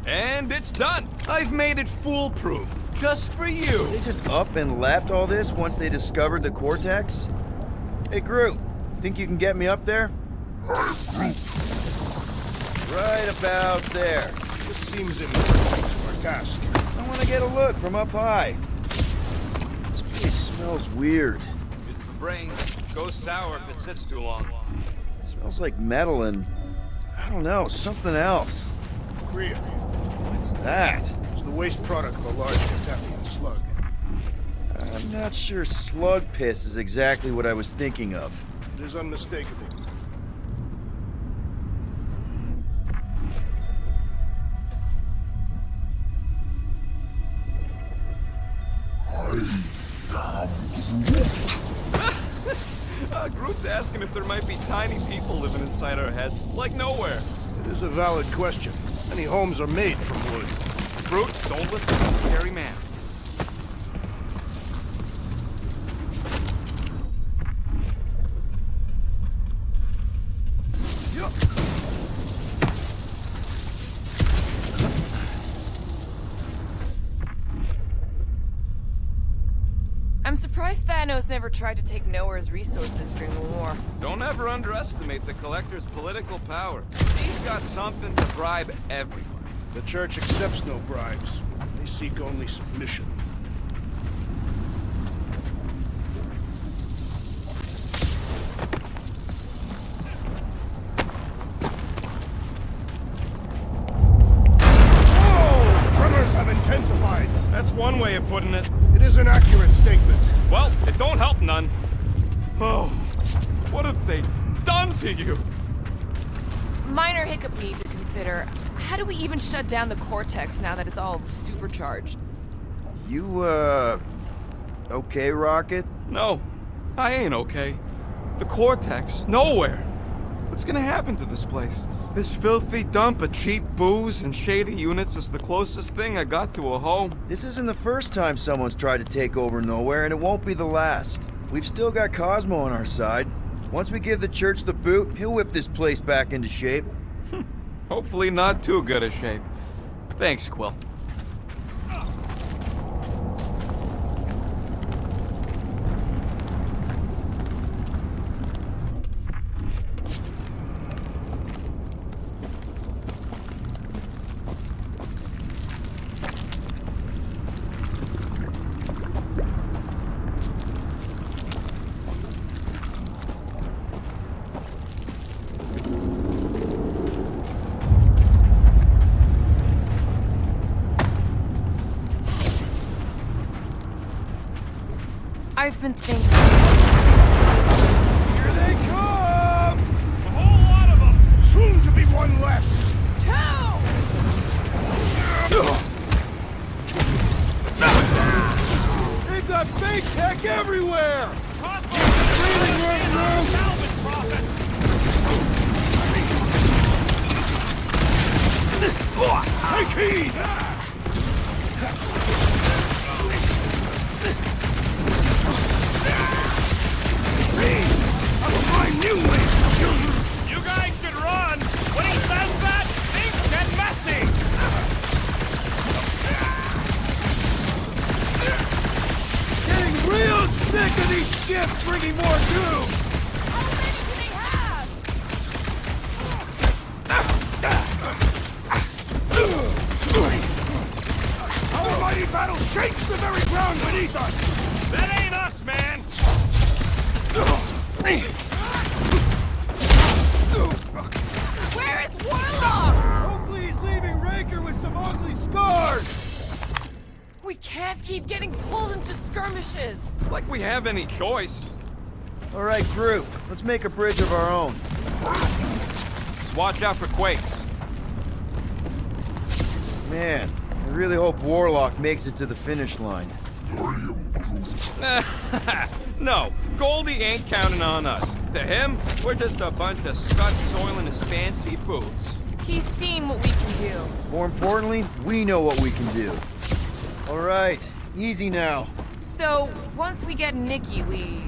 And it's done. I've made it foolproof. Just for you. They just up and left all this once they discovered the Cortex? Hey, Groot, think you can get me up there? Right about there. This seems important to our task. I want to get a look from up high. This place smells weird. It's the brain. Goes sour if it sits too long. Smells like metal and, I don't know, something else. Korea. What's that? It's the waste product of a large Catastrophic not sure slug piss is exactly what I was thinking of. It is unmistakable. Groot's asking if there might be tiny people living inside our heads, like nowhere. It is a valid question. Many homes are made from wood. Groot, don't listen to the scary man. I'm surprised Thanos never tried to take Nowhere's resources during the war. Don't ever underestimate the Collector's political power. He's got something to bribe everyone. The Church accepts no bribes. They seek only submission. Whoa! Tremors have intensified. That's one way of putting it. It is an accurate statement. Well, it don't help none. Oh, what have they done to you? Minor hiccup we need to consider. How do we even shut down the cortex now that it's all supercharged? You, okay, Rocket? No, I ain't okay. The Cortex, nowhere. What's gonna happen to this place? This filthy dump of cheap booze and shady units is the closest thing I got to a home. This isn't the first time someone's tried to take over Nowhere, and it won't be the last. We've still got Cosmo on our side. Once we give the Church the boot, he'll whip this place back into shape. Hopefully not too good a shape. Thanks, Quill. I've been thinking. Here they come! A whole lot of them! Soon to be one less! They've got fake tech everywhere! Cosmo! Breathing right now! Salvage profit! Take heed! You guys should run! When he says that, things get messy! Getting real sick of these skips bringing more doom! How many do they have? Our mighty battle shakes the very ground beneath us! That ain't us, man! Where is Warlock? Hopefully he's leaving Raker with some ugly scars! We can't keep getting pulled into skirmishes. Like we have any choice. All right, Groot, let's make a bridge of our own. Just watch out for quakes. Man, I really hope Warlock makes it to the finish line. No, Goldie ain't counting on us. To him, we're just a bunch of scuds soiling his fancy boots. He's seen what we can do. More importantly, we know what we can do. All right, easy now. So, once we get Nikki, we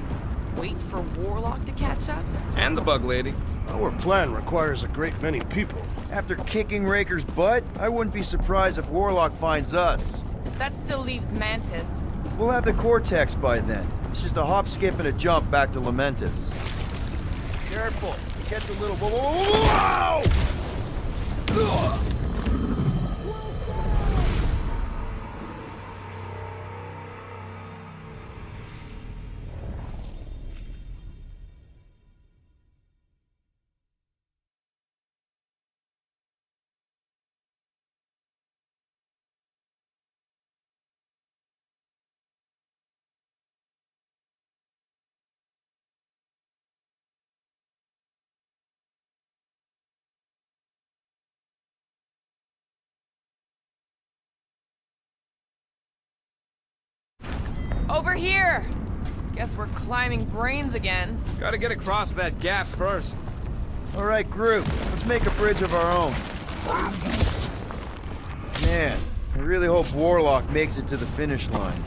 wait for Warlock to catch up? And the bug lady. Our plan requires a great many people. After kicking Raker's butt, I wouldn't be surprised if Warlock finds us. That still leaves Mantis. We'll have the Cortex by then. It's just a hop, skip, and a jump back to Lamentus. Careful, it gets a little... Whoa! Over here! Guess we're climbing brains again. Gotta get across that gap first. All right, group, let's make a bridge of our own. Man, I really hope Warlock makes it to the finish line.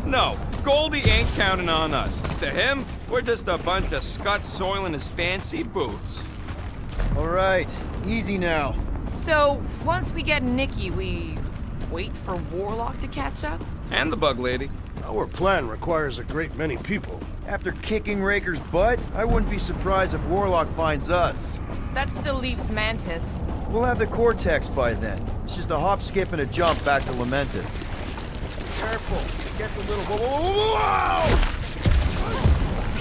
No, Goldie ain't counting on us. To him, we're just a bunch of scuts soiling his fancy boots. All right, easy now. So, once we get Nikki, we wait for Warlock to catch up? And the bug lady. Our plan requires a great many people. After kicking Raker's butt, I wouldn't be surprised if Warlock finds us. That still leaves Mantis. We'll have the Cortex by then. It's just a hop, skip, and a jump back to Lamentus. Careful, it gets a little... Whoa!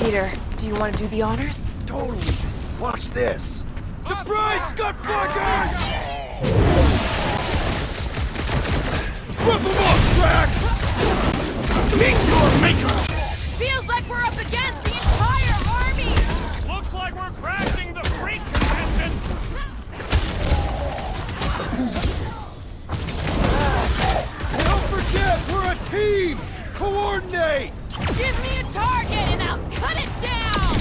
Peter, do you want to do the honors? Totally. Watch this. Surprise, Scott fuckers! Rip them up, Drax! Meet your maker! Feels like we're up against the entire army! Looks like we're crashing the freak convention! Don't forget, we're a team! Coordinate! Give me a target and I'll cut it down!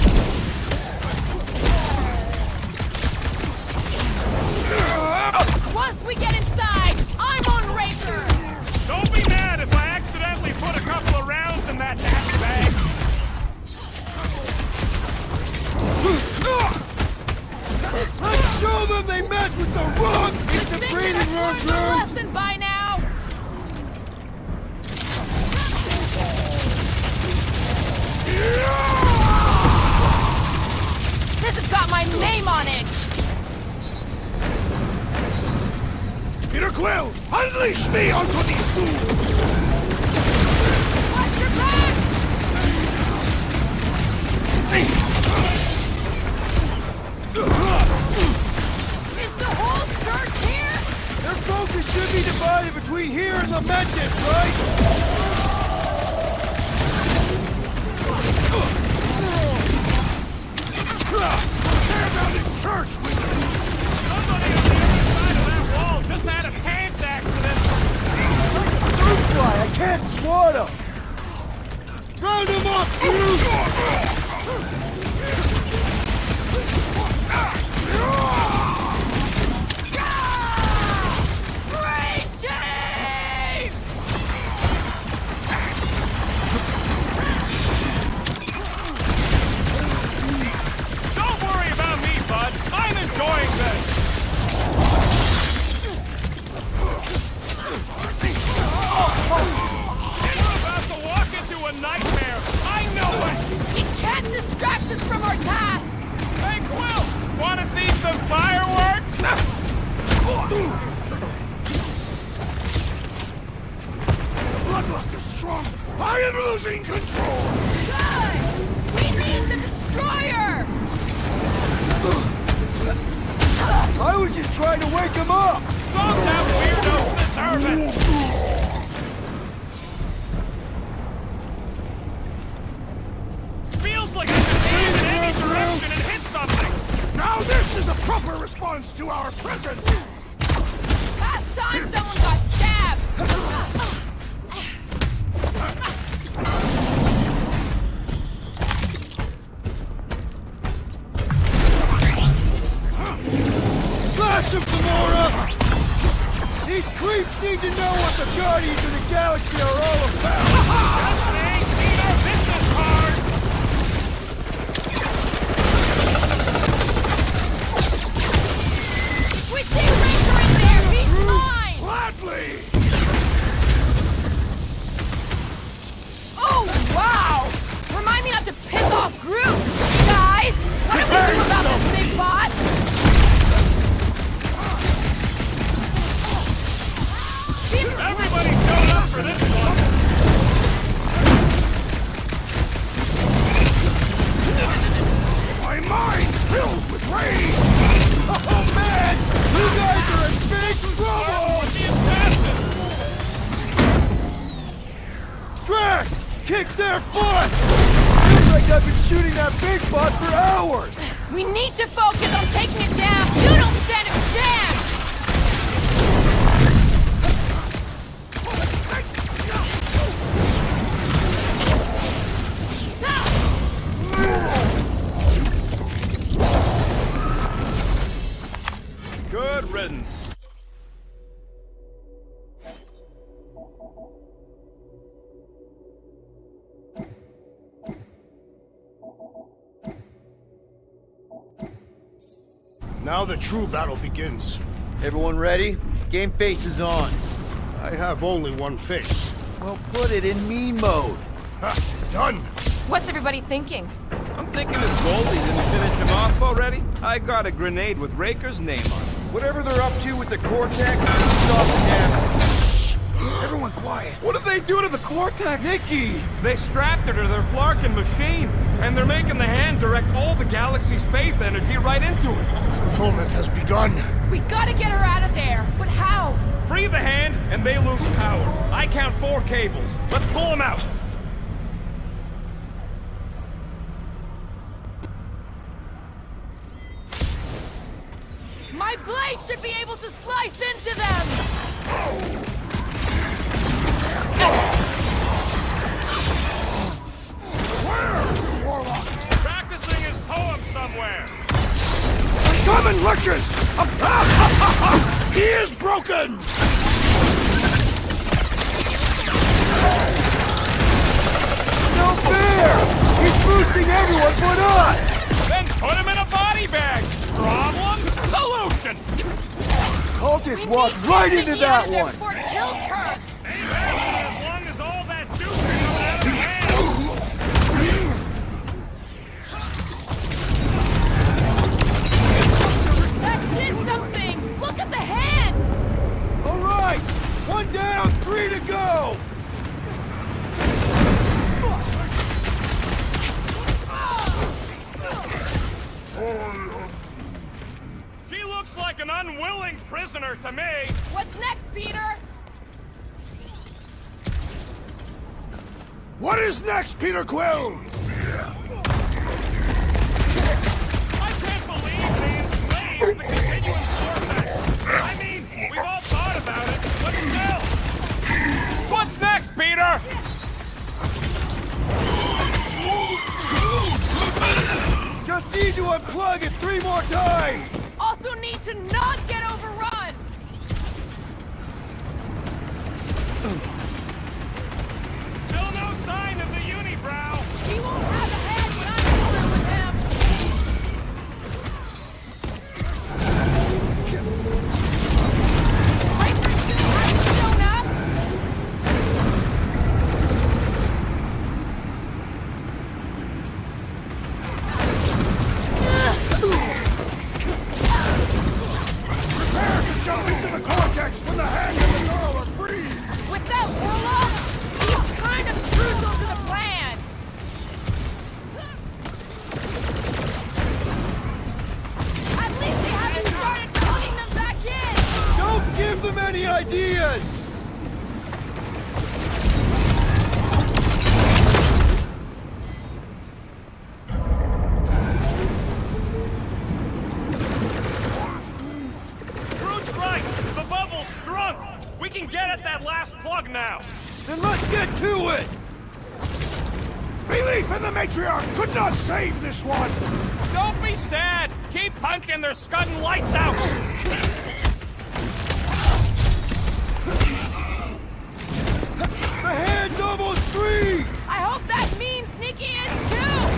Once we get inside, I'm on Raker! Don't be mad if I accidentally put a couple of rounds in that dash bag! Let's show them they messed with the wrong integrated road crew! Lesson by now! This has got my name on it! Peter Quill, unleash me onto these fools! Watch your back! Is the whole church here? Their focus should be divided between here and Lamentus, right? Tear down this church, wizard! Somebody on the other side of that wall just had a pants accident! Fly, I can't swat him! Round him up, dude! Great team! Don't worry about me, bud! I'm enjoying this! We're about to walk into a nightmare! I know it! He can't distract us from our task! Hey, Quill! Wanna see some fireworks? Bloodluster's strong! I am losing control! Good! We need the destroyer! I was just trying to wake him up! Some of them weirdos deserve it! Feels like I can aim in any direction and hit something! Now this is a proper response to our presence! Last time someone got stabbed! Slash him, Gamora! These creeps need to know what the Guardians of the Galaxy are all about! Just ain't seen our business card! We see Raker in there! He's mine! Gladly! Oh, wow! Remind me not to piss off Groot! Guys, what do we do about this big bot? Everybody showed up for this one! My mind fills with rage! Oh man! You guys are in big trouble! Drax! Kick their butts! Feels like I've been shooting that big bot for hours! We need to focus on taking it down! You don't stand a chance! Now the true battle begins. Everyone ready? Game face is on. I have only one face. Well, put it in me mode. Ha! Done! What's everybody thinking? I'm thinking if Goldie didn't finish him off already, I got a grenade with Raker's name on it. Whatever they're up to with the Cortex, stop it now. Shh! Everyone quiet. What did they do to the Cortex? Nikki! They strapped her to their Flarkin machine, and they're making the hand direct all the galaxy's faith energy right into it. Fulfillment has begun. We gotta get her out of there, but how? Free the hand, and they lose power. I count 4 cables. Let's pull them out. My blade should be able to slice into them! Where's the warlock? Practicing his poem somewhere. Summon witches! He is broken! No fair! He's boosting everyone but us! Then put him in a body bag. Problem? Solution. Cultist walked right into that one! Before it kills her! As long as all that juice is coming out of the hand. That did something! Look at the hand! All right! One down, 3 to go! She looks like an unwilling prisoner to me. What's next, Peter? What is next, Peter Quill? I can't believe they enslaved the continuum vortex. I mean, we've all thought about it, but still. What's next, Peter? Just need to unplug it 3 more times! Also need to not get overrun! Still no sign of the unibrow. He won't have a head when I'm through with him! Riker still hasn't shown up! Prepare to jump into the cortex when the hand and the girl are free! With that warlock, he's kind of crucial to the plan! At least they haven't started putting them back in! Don't give them any ideas! Groot's right. The bubble's shrunk. We can get at that last plug now. Then let's get to it! Belief in the matriarch could not save this one! Don't be sad. Keep punching their scudding lights out. The hand's almost free! I hope that means Nikki is too!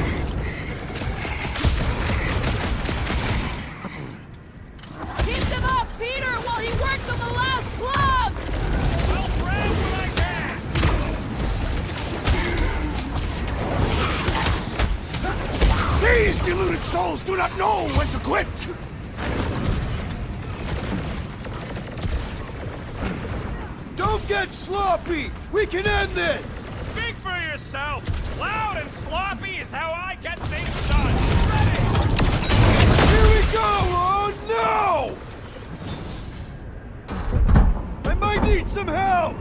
Keep them up, Peter, while he works on the last plug! I'll grab what I can. These deluded souls do not know when to quit! Don't get sloppy! We can end this! Speak for yourself. Loud and sloppy is how I get things done. Ready? Here we go! Oh no! I might need some help!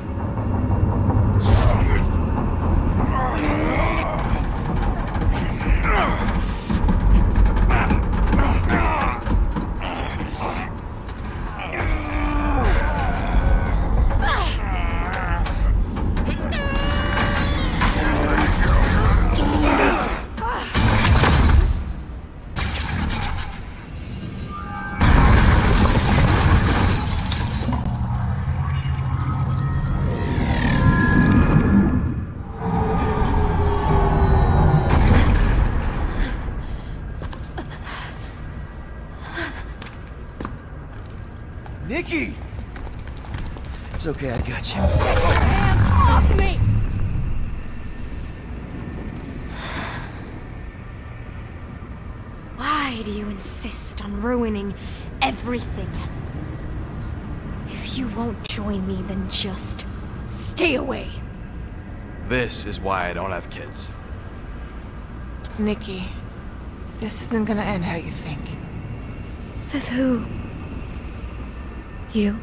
It's okay, I got you. Hands off me! Why do you insist on ruining everything? If you won't join me, then just stay away. This is why I don't have kids. Nikki, this isn't gonna end how you think. Says who? You?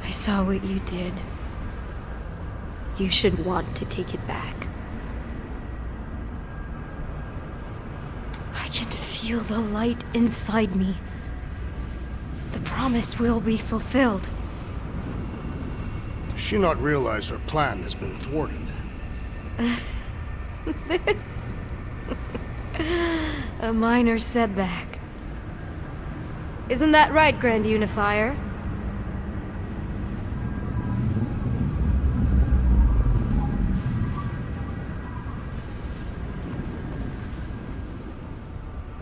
I saw what you did. You should want to take it back. I can feel the light inside me. The promise will be fulfilled. Does she not realize her plan has been thwarted? This... a minor setback. Isn't that right, Grand Unifier?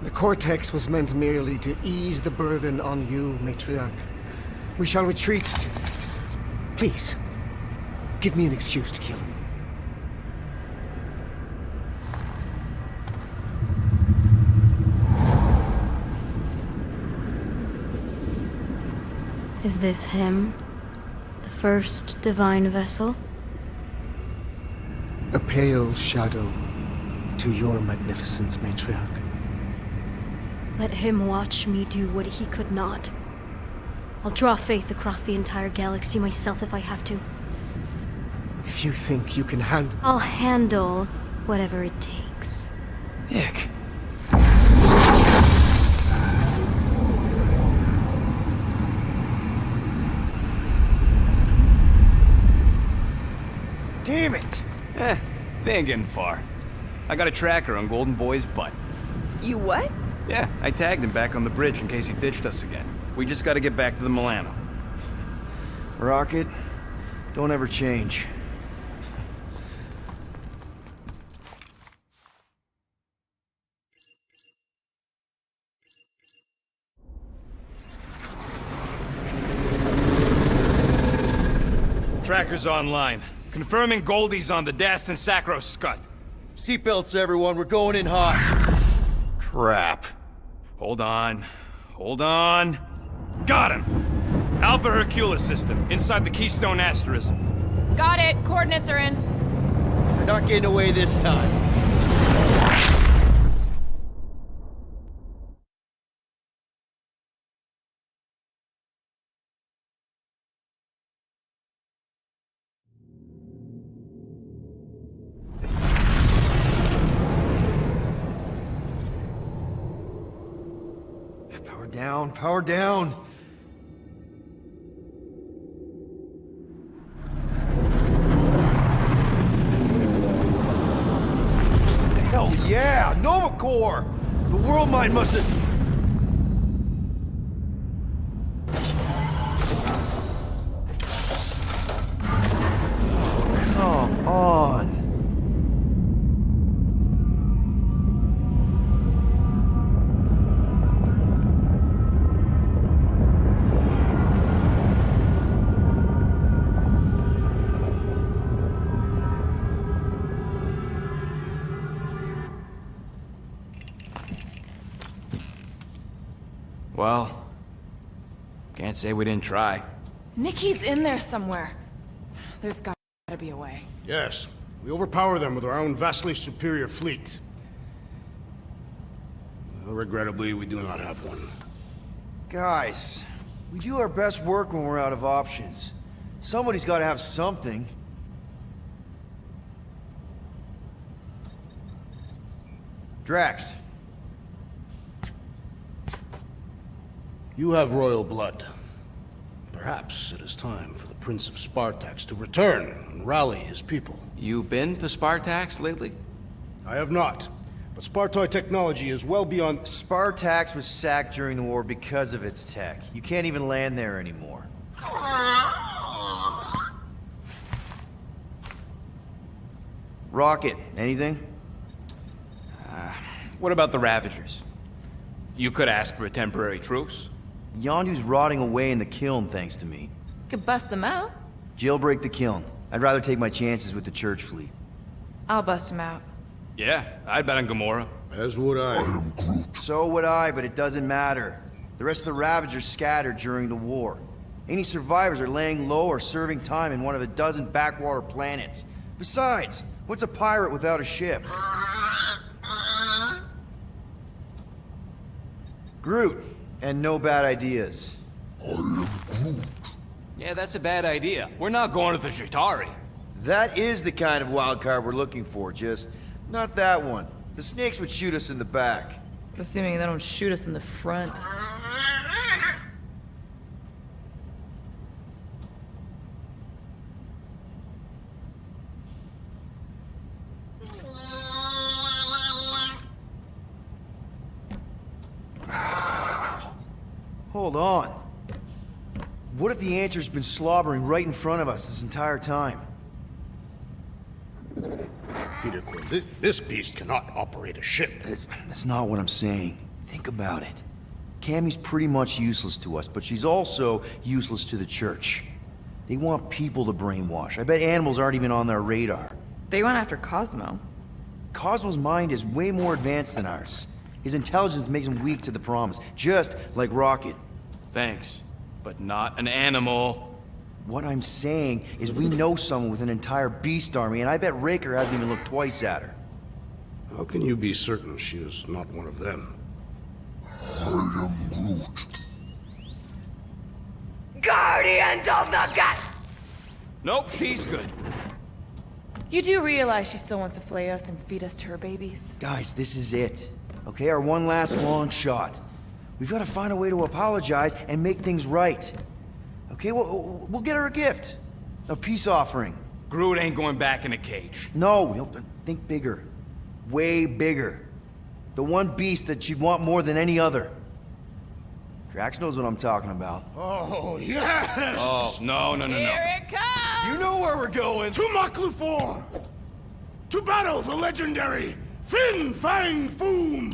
The Cortex was meant merely to ease the burden on you, Matriarch. We shall retreat. Please, give me an excuse to kill him. Is this him? The first divine vessel? A pale shadow to your magnificence, Matriarch. Let him watch me do what he could not. I'll draw faith across the entire galaxy myself if I have to. If you think you can handle... I'll handle whatever it takes. Nick. Damn it! They ain't getting far. I got a tracker on Golden Boy's butt. You what? Yeah, I tagged him back on the bridge in case he ditched us again. We just gotta get back to the Milano. Rocket, don't ever change. Tracker's online. Confirming Goldie's on the Dastan Sacro Scut. Seatbelts, everyone, we're going in hot. Crap. Hold on. Hold on. Got him! Alpha Hercules system, inside the Keystone Asterism. Got it. Coordinates are in. You're not getting away this time. Power down, power down. Hell yeah, Nova Corps! The world mine must have... Come on. Well, can't say we didn't try. Nikki's in there somewhere. There's gotta be a way. Yes, we overpower them with our own vastly superior fleet. Well, regrettably, we do not have one. Guys, we do our best work when we're out of options. Somebody's got to have something. Drax. You have royal blood. Perhaps it is time for the Prince of Spartax to return and rally his people. You been to Spartax lately? I have not, but Spartoid technology is well beyond... Spartax was sacked during the war because of its tech. You can't even land there anymore. Rocket, anything? What about the Ravagers? You could ask for a temporary truce. Yondu's rotting away in the kiln thanks to me. Could bust them out. Jailbreak the kiln. I'd rather take my chances with the church fleet. I'll bust them out. Yeah, I'd bet on Gamora. As would I. So would I, but it doesn't matter. The rest of the Ravagers scattered during the war. Any survivors are laying low or serving time in one of a dozen backwater planets. Besides, what's a pirate without a ship? Groot, and no bad ideas. Yeah, that's a bad idea. We're not going to the Chitauri. That is the kind of wild card we're looking for, just not that one. The snakes would shoot us in the back. Assuming they don't shoot us in the front. Hold on. What if the Answer's been slobbering right in front of us this entire time? Peter Quill, this beast cannot operate a ship. That's not what I'm saying. Think about it. Cammy's pretty much useless to us, but she's also useless to the church. They want people to brainwash. I bet animals aren't even on their radar. They went after Cosmo. Cosmo's mind is way more advanced than ours. His intelligence makes him weak to the promise, just like Rocket. Thanks, but not an animal. What I'm saying is we know someone with an entire beast army, and I bet Raker hasn't even looked twice at her. How can you be certain she is not one of them? I am Groot. Guardians of the Galaxy. Nope, she's good. You do realize she still wants to flay us and feed us to her babies? Guys, this is it. Okay, our one last long shot. We've got to find a way to apologize and make things right. Okay, we'll get her a gift. A peace offering. Groot ain't going back in a cage. No, think bigger. Way bigger. The one beast that she'd want more than any other. Drax knows what I'm talking about. Oh, yes! Oh, no. Here it comes! You know where we're going. To Maklufor! To battle the legendary Fin Fang Foom!